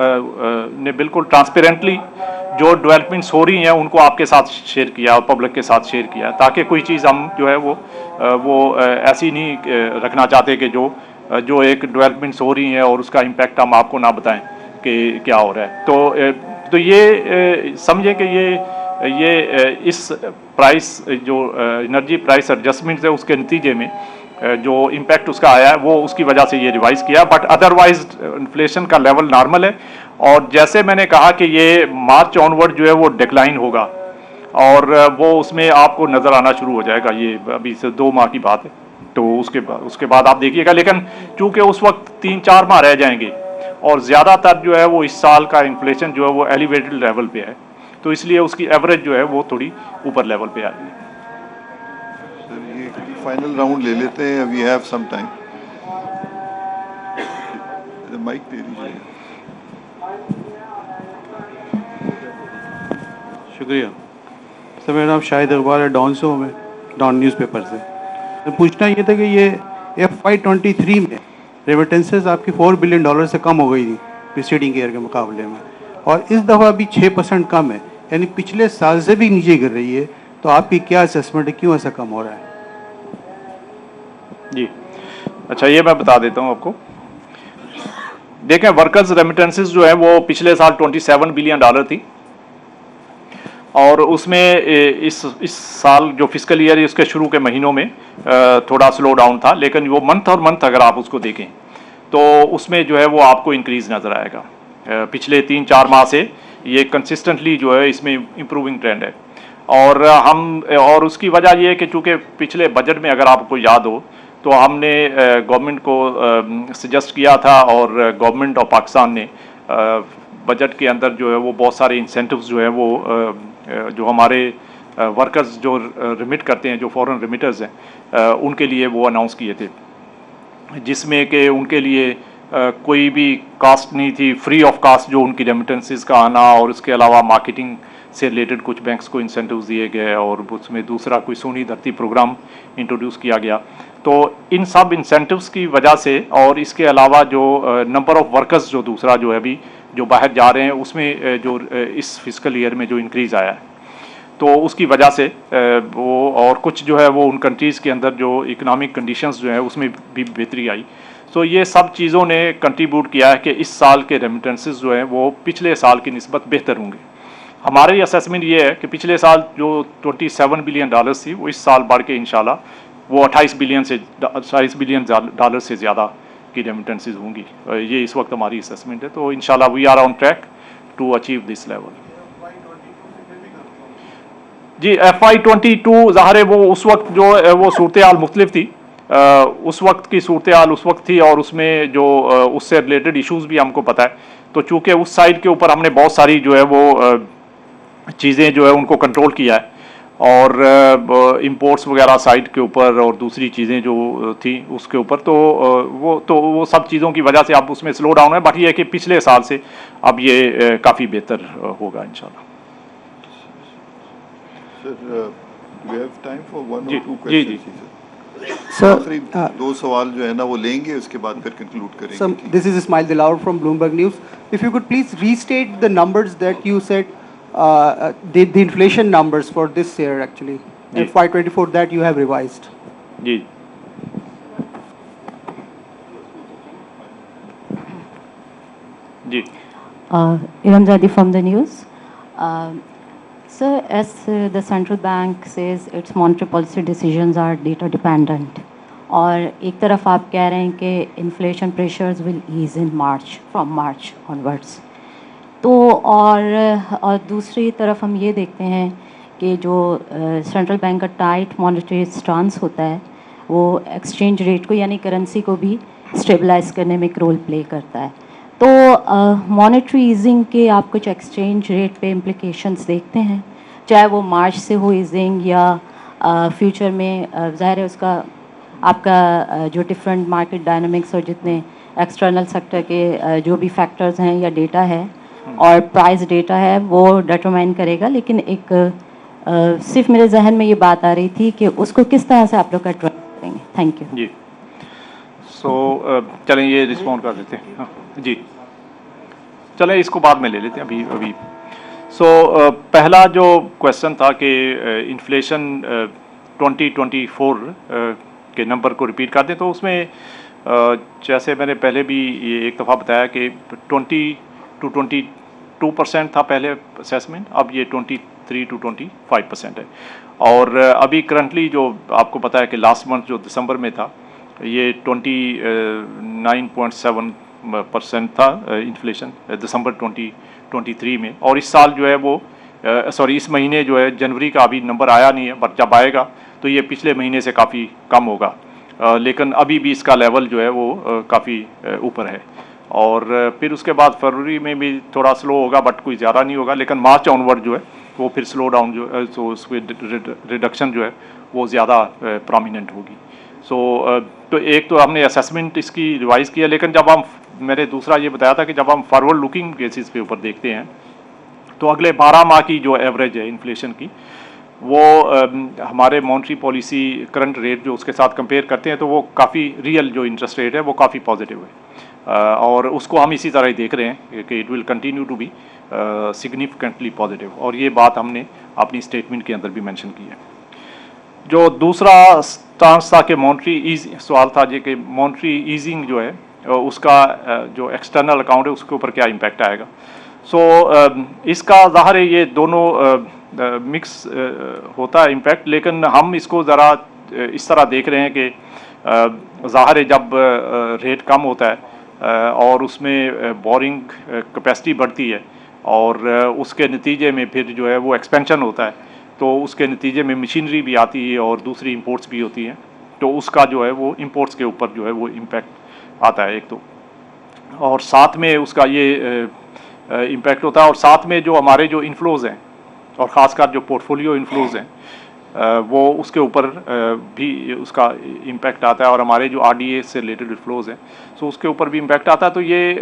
ने बिल्कुल ट्रांसपेरेंटली जो डेवलपमेंट्स हो रही हैं उनको आपके साथ शेयर किया और पब्लिक के साथ शेयर किया, ताकि कोई चीज़ हम जो है वो ऐसी नहीं रखना चाहते कि जो एक डेवलपमेंट्स हो रही हैं और उसका इम्पैक्ट हम आपको ना बताएं कि क्या हो रहा है। तो ये समझे कि ये इस प्राइस जो एनर्जी प्राइस एडजस्टमेंट्स है उसके नतीजे में जो इम्पैक्ट उसका आया है वो उसकी वजह से ये रिवाइज किया, बट अदरवाइज इन्फ्लेशन का लेवल नॉर्मल है। और जैसे मैंने कहा कि ये मार्च ऑनवर्ड जो है वो डिक्लाइन होगा और वो उसमें आपको नज़र आना शुरू हो जाएगा, ये अभी से 2 माह की बात है, तो उसके बाद आप देखिएगा। लेकिन चूंकि उस वक्त 3-4 माह रह जाएंगे और ज़्यादातर जो है वो इस साल का इन्फ्लेशन जो है वो एलिवेटेड लेवल पे है, तो इसलिए उसकी एवरेज जो है वो थोड़ी ऊपर लेवल पे आएगी। सर ये फाइनल राउंड ले लेते हैं, we have some time. Mike दे दीजिए। शुक्रिया सर, मेरा नाम शाहिद इकबाल है, डॉन से हूँ मैं, डॉन न्यूज़पेपर से। पूछना ये था कि ये FY23 में रेमिटेंसेस आपकी $4 बिलियन से कम हो गई थी प्रीसीडिंग ईयर के मुकाबले में, और इस दफ़ा भी 6% कम है, यानी पिछले साल से भी नीचे गिर रही है। तो आपकी क्या असेसमेंट है, क्यों ऐसा कम हो रहा है? जी अच्छा, ये मैं बता देता हूँ आपको। देखें, वर्कर्स रेमिटेंसेस जो है वो पिछले साल $27 बिलियन थी, और उसमें इस साल जो फिस्कल ईयर इसके शुरू के महीनों में थोड़ा स्लो डाउन था, लेकिन वो मंथ अगर आप उसको देखें तो उसमें जो है वो आपको इंक्रीज़ नज़र आएगा। पिछले 3-4 माह से ये कंसिस्टेंटली जो है इसमें इम्प्रूविंग ट्रेंड है। और उसकी वजह ये है कि चूँकि पिछले बजट में अगर आपको याद हो तो हमने गवर्नमेंट को सजेस्ट किया था और गवर्नमेंट ऑफ पाकिस्तान ने बजट के अंदर जो है वो बहुत सारे इंसेंटिव्स जो है वो जो हमारे वर्कर्स जो रिमिट करते हैं, जो फॉरेन रिमिटर्स हैं, उनके लिए वो अनाउंस किए थे, जिसमें कि उनके लिए कोई भी कास्ट नहीं थी, फ्री ऑफ कास्ट जो उनकी रेमिटेंसेस का आना, और उसके अलावा मार्केटिंग से रिलेटेड कुछ बैंक्स को इंसेंटिव्स दिए गए, और उसमें दूसरा कोई सोनी धरती प्रोग्राम इंट्रोड्यूस किया गया। तो इन सब इंसेंटिव्स की वजह से, और इसके अलावा जो नंबर ऑफ वर्कर्स जो दूसरा जो है अभी जो बाहर जा रहे हैं, उसमें जो इस फिस्कल ईयर में जो इंक्रीज़ आया है, तो उसकी वजह से वो, और कुछ जो है वो उन कंट्रीज़ के अंदर जो इकोनॉमिक कंडीशंस जो है उसमें भी बेहतरी आई। सो ये सब चीज़ों ने कंट्रीब्यूट किया है कि इस साल के रेमिटेंसेस जो हैं वो पिछले साल की निस्बत बेहतर होंगे। हमारी असेसमेंट ये है कि पिछले साल जो $27 बिलियन थी वो इस साल बढ़ के इंशाल्लाह वो 28 बिलियन डॉलर से ज़्यादा की रेमिटेंसेज होंगी। ये इस वक्त हमारी असेसमेंट है। तो इंशाल्लाह we are on track to achieve this level. जी FY22 ज़ाहिर है वो उस वक्त जो वो सूरत हाल मुख्तलिफ थी। उस वक्त की सूरत हाल उस वक्त थी और उसमें जो उससे रिलेटेड इश्यूज़ भी हमको पता है। तो चूँकि उस साइड के ऊपर हमने बहुत सारी जो है वो चीज़ें जो है उनको कंट्रोल किया है और इंपोर्ट्स वगैरह साइड के ऊपर और दूसरी चीज़ें जो थी उसके ऊपर तो वो सब चीज़ों की वजह से अब उसमें स्लो डाउन है। बट ये है कि पिछले साल से अब ये काफ़ी बेहतर होगा इंशाल्लाह। Sir we have time for one जी, और टू जी, क्वेश्चंस। Sir, आखिरी दो सवाल जो है ना वो लेंगे, उसके बाद फिर कंक्लूड करेंगे। So ठीक this is Ismail Dilaur from Bloomberg News. If you could please restate the numbers that you said, the inflation numbers for this year actually, Ji. FY24 that you have revised. Ji ji Iram Zadi from the news. Sir, as the central bank says, its monetary policy decisions are data dependent. और एक तरफ आप कह रहे हैं कि inflation pressures will ease in March from March onwards. तो और दूसरी तरफ हम ये देखते हैं कि जो सेंट्रल बैंक का टाइट मॉनेटरी स्टांस होता है वो एक्सचेंज रेट को यानी करेंसी को भी स्टेबलाइज करने में एक रोल प्ले करता है। तो मॉनेटरी ईजिंग के आप कुछ एक्सचेंज रेट पे इम्प्लिकेशंस देखते हैं, चाहे वो मार्च से हो ईजिंग या फ्यूचर में ज़ाहिर है उसका आपका जो डिफरेंट मार्केट डायनामिक्स और जितने एक्सटर्नल सेक्टर के जो भी फैक्टर्स हैं या डेटा है और प्राइस डेटा है वो डिटरमाइन करेगा। लेकिन एक सिर्फ मेरे जहन में ये बात आ रही थी कि उसको किस तरह से आप लोग एड्रेस करेंगे। थैंक यू जी। सो चलें ये रिस्पॉन्ड कर देते हैं। हाँ जी, चलें इसको बाद में ले लेते हैं अभी। सो पहला जो क्वेश्चन था कि इन्फ्लेशन 2024 के नंबर को रिपीट कर दें, तो उसमें जैसे मैंने पहले भी ये एक दफ़ा बताया कि 20 to 22% था पहले असेसमेंट, अब ये 23 to 25% है। और अभी करंटली जो आपको पता है कि लास्ट मंथ जो दिसंबर में था ये 29.7% था इन्फ्लेशन दिसंबर 2023 में। और इस साल जो है वो इस महीने जो है जनवरी का अभी नंबर आया नहीं है, बट जब आएगा तो ये पिछले महीने से काफ़ी कम होगा। लेकिन अभी भी इसका लेवल जो है वो काफ़ी ऊपर है। और फिर उसके बाद फरवरी में भी थोड़ा स्लो होगा, बट कोई ज़्यादा नहीं होगा। लेकिन मार्च ऑनवर्ड जो है वो फिर स्लो डाउन जो है तो उसमें रिडक्शन जो है वो ज़्यादा प्रोमिनेंट होगी। तो एक तो हमने असेसमेंट इसकी रिवाइज़ किया, लेकिन जब हम मैंने दूसरा ये बताया था कि जब हम फॉरवर्ड लुकिंग बेसिस पे ऊपर देखते हैं तो अगले 12 माह की जो एवरेज है इन्फ्लेशन की वो हमारे मॉनेटरी पॉलिसी करंट रेट जो उसके साथ कंपेयर करते हैं तो वो काफ़ी रियल जो इंटरेस्ट रेट है वो काफ़ी पॉजिटिव है। और उसको हम इसी तरह ही देख रहे हैं कि it will continue to be significantly positive, और ये बात हमने अपनी स्टेटमेंट के अंदर भी मेंशन की है। जो दूसरा स्टांस था कि सवाल था जी कि मॉनेटरी ईजिंग जो है उसका जो एक्सटर्नल अकाउंट है उसके ऊपर क्या इम्पैक्ट आएगा। इसका ज़ाहिर है ये दोनों मिक्स होता है इम्पैक्ट, लेकिन हम इसको ज़रा इस तरह देख रहे हैं कि ज़ाहिर है जब रेट कम होता है और उसमें बोरिंग कैपेसिटी बढ़ती है और उसके नतीजे में फिर जो है वो एक्सपेंशन होता है, तो उसके नतीजे में मशीनरी भी आती है और दूसरी इंपोर्ट्स भी होती हैं, तो उसका जो है वो इंपोर्ट्स के ऊपर जो है वो इम्पैक्ट आता है एक तो, और साथ में उसका ये इम्पैक्ट होता है। और साथ में जो हमारे जो इन्फ्लोज़ हैं और ख़ासकर जो पोर्टफोलियो इन्फ्लोज़ हैं वो उसके ऊपर भी उसका इम्पैक्ट आता है, और हमारे जो RDA से रिलेटेड फ्लोज हैं सो उसके ऊपर भी इम्पैक्ट आता है। तो ये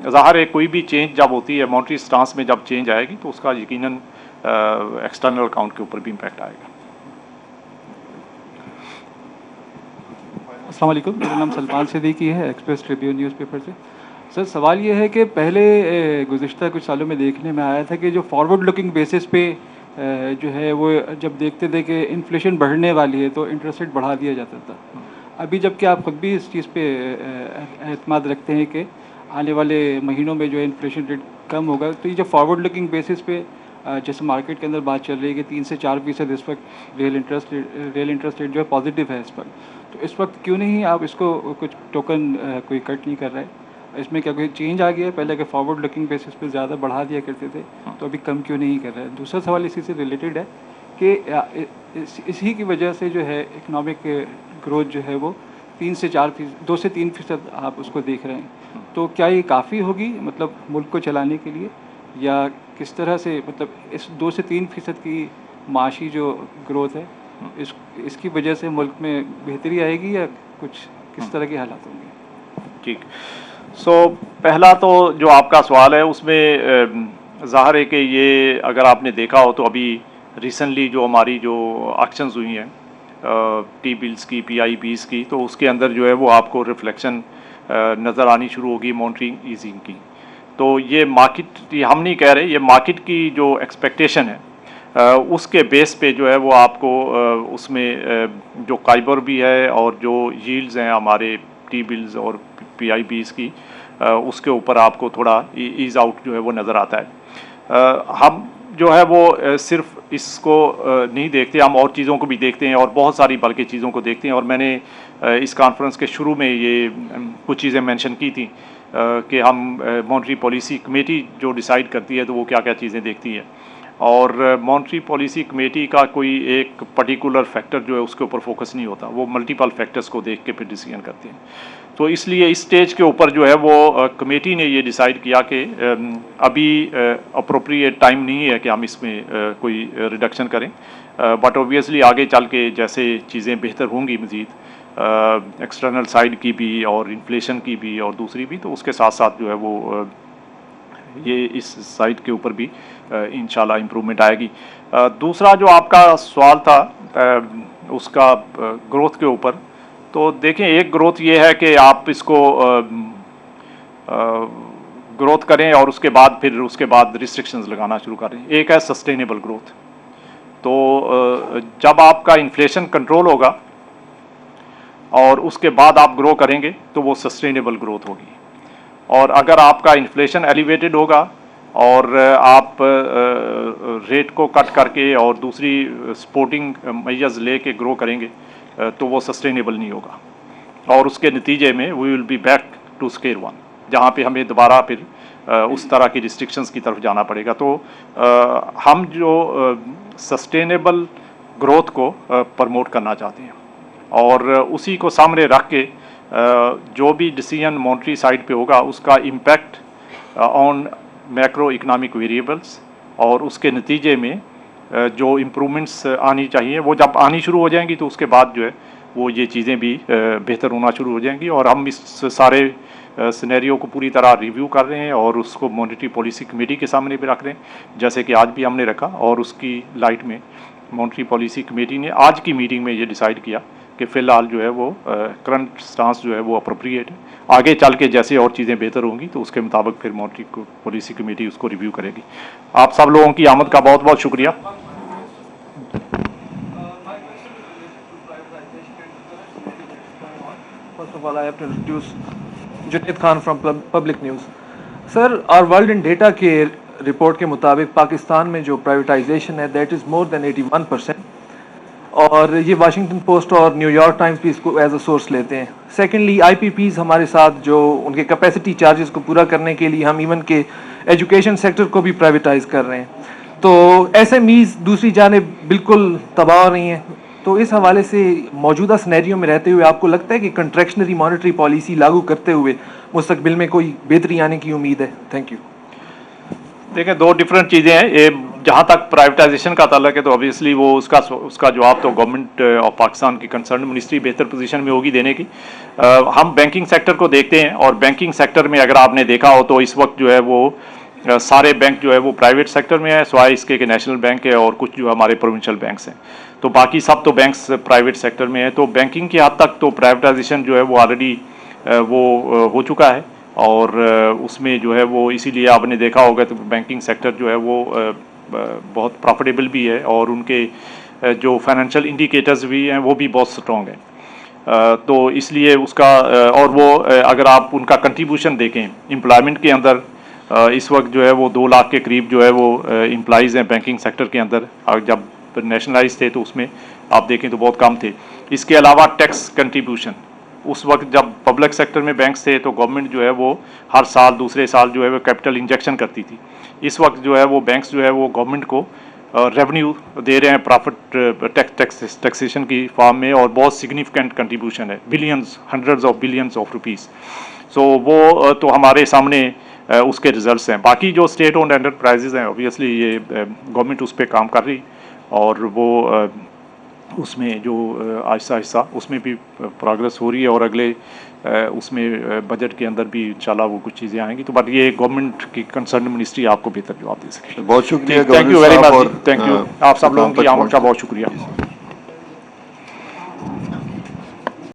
ज़ाहिर है कोई भी चेंज जब होती है मॉनेटरी स्टांस में जब चेंज आएगी तो उसका यकीनन एक्सटर्नल अकाउंट के ऊपर भी इम्पैक्ट आएगा। अस्सलाम वालेकुम, मेरा नाम सलमान सिद्दीकी है, एक्सप्रेस ट्रिब्यून न्यूज़पेपर से। सर सवाल ये है कि पहले गुज़िश्ता कुछ सालों में देखने में आया था कि जो फॉरवर्ड लुकिंग बेसिस पे जो है वो जब देखते थे कि इन्फ्लेशन बढ़ने वाली है तो इंटरेस्ट रेट बढ़ा दिया जाता था। अभी जबकि आप खुद भी इस चीज़ पे एतमाद रखते हैं कि आने वाले महीनों में जो है इन्फ्लेशन रेट कम होगा, तो ये जो फॉरवर्ड लुकिंग बेसिस पे जैसे मार्केट के अंदर बात चल रही है कि 3 से 4% इस वक्त रियल इंटरेस्ट रेट जो है पॉजिटिव है इस वक्त, तो इस वक्त क्यों नहीं आप इसको कुछ टोकन कोई कट नहीं कर रहा है? इसमें क्या कोई चेंज आ गया है? पहले के फॉरवर्ड लुकिंग बेसिस पे ज़्यादा बढ़ा दिया करते थे, तो अभी कम क्यों नहीं कर रहा है? दूसरा सवाल इसी से रिलेटेड है कि इसी की वजह से जो है इकनॉमिक ग्रोथ जो है वो 2 से 3% आप उसको देख रहे हैं, तो क्या ये काफ़ी होगी मतलब मुल्क को चलाने के लिए, या किस तरह से मतलब इस 2 से 3% की माशी जो ग्रोथ है इसकी वजह से मुल्क में बेहतरी आएगी या कुछ किस तरह के हालात होंगे? ठीक। पहला तो जो आपका सवाल है उसमें ज़ाहिर है कि ये अगर आपने देखा हो तो अभी रिसेंटली जो हमारी जो एक्शंस हुई हैं टी बिल्स की, PIBs की, तो उसके अंदर जो है वो आपको रिफ्लेक्शन नज़र आनी शुरू होगी मॉनिटरिंग ईजिंग की। तो ये मार्केट, ये हम नहीं कह रहे, ये मार्केट की जो एक्सपेक्टेशन है उसके बेस पे जो है वो आपको उसमें जो काइबर भी है और जो यील्ड्स हैं हमारे टी बिल्स और PIBs की, उसके ऊपर आपको थोड़ा ईज आउट जो है वो नज़र आता है। हम जो है वो सिर्फ इसको नहीं देखते, हम और चीज़ों को भी देखते हैं और बहुत सारी बल्कि चीज़ों को देखते हैं। और मैंने इस कॉन्फ्रेंस के शुरू में ये कुछ चीज़ें मेंशन की थी कि हम मॉनेटरी पॉलिसी कमेटी जो डिसाइड करती है तो वो क्या क्या चीज़ें देखती है, और मॉनेटरी पॉलिसी कमेटी का कोई एक पर्टिकुलर फैक्टर जो है उसके ऊपर फोकस नहीं होता, वो मल्टीपल फैक्टर्स को देख के फिर डिसीजन करते हैं। तो इसलिए इस स्टेज के ऊपर जो है वो कमेटी ने ये डिसाइड किया कि अभी अप्रोप्रिएट टाइम नहीं है कि हम इसमें कोई रिडक्शन करें, बट ऑब्वियसली आगे चल के जैसे चीज़ें बेहतर होंगी मज़ीद एक्सटर्नल साइड की भी और इन्फ्लेशन की भी और दूसरी भी, तो उसके साथ साथ जो है वो ये इस साइड के ऊपर भी इंशाल्लाह इम्प्रूवमेंट आएगी। दूसरा जो आपका सवाल था उसका ग्रोथ के ऊपर, तो देखें एक ग्रोथ ये है कि आप इसको ग्रोथ करें और उसके बाद रिस्ट्रिक्शंस लगाना शुरू करें। एक है सस्टेनेबल ग्रोथ, तो जब आपका इन्फ्लेशन कंट्रोल होगा और उसके बाद आप ग्रो करेंगे तो वो सस्टेनेबल ग्रोथ होगी। और अगर आपका इन्फ्लेशन एलिवेटेड होगा और आप रेट को कट करके और दूसरी सपोर्टिंग मेजर्स लेके ग्रो करेंगे तो वो सस्टेनेबल नहीं होगा, और उसके नतीजे में we will be back to square one, जहाँ पे हमें दोबारा फिर उस तरह की रिस्ट्रिक्शंस की तरफ जाना पड़ेगा। तो हम जो सस्टेनेबल ग्रोथ को प्रमोट करना चाहते हैं और उसी को सामने रख के जो भी डिसीजन मॉनेटरी साइड पे होगा उसका impact on macro economic variables और उसके नतीजे में जो इम्प्रूवमेंट्स आनी चाहिए वो जब आनी शुरू हो जाएंगी तो उसके बाद जो है वो ये चीज़ें भी बेहतर होना शुरू हो जाएंगी। और हम इस सारे सिनेरियो को पूरी तरह रिव्यू कर रहे हैं और उसको मॉनेटरी पॉलिसी कमेटी के सामने भी रख रहे हैं, जैसे कि आज भी हमने रखा। और उसकी लाइट में मॉनेटरी पॉलिसी कमेटी ने आज की मीटिंग में ये डिसाइड किया कि फ़िलहाल जो है वो करंट स्टांस जो है वो अप्रोप्रिएट है। आगे चल के जैसे और चीज़ें बेहतर होंगी तो उसके मुताबिक फिर मॉनेटरी पॉलिसी कमेटी उसको रिव्यू करेगी। आप सब लोगों की आमद का बहुत बहुत शुक्रिया। First of all, I have to introduce Junaid Khan from Public News. Sir, our World in Data के रिपोर्ट के मुताबिक पाकिस्तान में जो प्राइवेटाइजेशन है दैट इज़ मोर देन 81%, और ये वाशिंगटन पोस्ट और न्यूयॉर्क टाइम्स भी इसको एज अ सोर्स लेते हैं। सेकेंडली IPPs हमारे साथ जो उनके कैपेसिटी चार्जेस को पूरा करने के लिए हम इवन के एजुकेशन सेक्टर को भी प्राइवेटाइज कर रहे हैं, तो SMEs दूसरी जानिब बिल्कुल तबाह हो रही हैं। तो इस हवाले से मौजूदा सिनेरियो में रहते हुए आपको लगता है कि कंट्रैक्शनरी मॉनेटरी पॉलिसी लागू करते हुए मुस्तकबिल में कोई बेहतरी आने की उम्मीद है? Thank you. देखिए, दो डिफरेंट चीज़ें हैं। ये जहाँ तक प्राइवेटाइजेशन का ताल्लुक है तो ऑब्वियसली वो उसका जवाब तो गवर्नमेंट ऑफ पाकिस्तान की कंसर्न मिनिस्ट्री बेहतर पोजीशन में होगी देने की। हम बैंकिंग सेक्टर को देखते हैं और बैंकिंग सेक्टर में अगर आपने देखा हो तो इस वक्त जो है वो सारे बैंक जो है वो प्राइवेट सेक्टर में है, सिवाय इसके कि नेशनल बैंक है और कुछ जो हमारे प्रोविंशियल बैंक्स हैं, तो बाकी सब तो बैंक्स प्राइवेट सेक्टर में है। तो बैंकिंग की हद तक तो प्राइवेटाइजेशन जो है वो ऑलरेडी वो हो चुका है और उसमें जो है वो इसीलिए आपने देखा होगा तो बैंकिंग सेक्टर जो है वो बहुत प्रॉफिटेबल भी है और उनके जो फाइनेंशियल इंडिकेटर्स भी हैं वो भी बहुत स्ट्रॉन्ग हैं। तो इसलिए उसका और वो अगर आप उनका कंट्रीब्यूशन देखें एम्प्लॉयमेंट के अंदर इस वक्त जो है वो 2 लाख के करीब जो है वो एम्प्लॉइज़ हैं बैंकिंग सेक्टर के अंदर। जब नेशनलाइज थे तो उसमें आप देखें तो बहुत कम थे। इसके अलावा टैक्स कंट्रीब्यूशन, उस वक्त जब पब्लिक सेक्टर में बैंक्स थे तो गवर्नमेंट जो है वो हर साल दूसरे साल जो है वो कैपिटल इंजेक्शन करती थी। इस वक्त जो है वो बैंक्स जो है वो गवर्नमेंट को रेवेन्यू दे रहे हैं प्रॉफिट टैक्सेशन की फॉर्म में, और बहुत सिग्निफिकेंट कंट्रीब्यूशन है, billions, hundreds of billions of rupees. So वो तो हमारे सामने उसके रिजल्ट्स हैं। बाकी जो स्टेट ओन्ड एंटरप्राइजेज हैं ऑब्वियसली ये गवर्नमेंट उस पर काम कर रही, और वो उसमें जो आहिस्ता आहिस्ता उसमें भी प्रोग्रेस हो रही है, और अगले उसमें बजट के अंदर भी इंशाल्लाह वो कुछ चीज़ें आएंगी। तो बट ये गवर्नमेंट की कंसर्न मिनिस्ट्री आपको बेहतर जवाब दे सकेगी। बहुत शुक्रिया। थैंक यू वेरी गवर्नर साहब मच। और, थैंक यू, आप सब लोगों की आमद का बहुत शुक्रिया।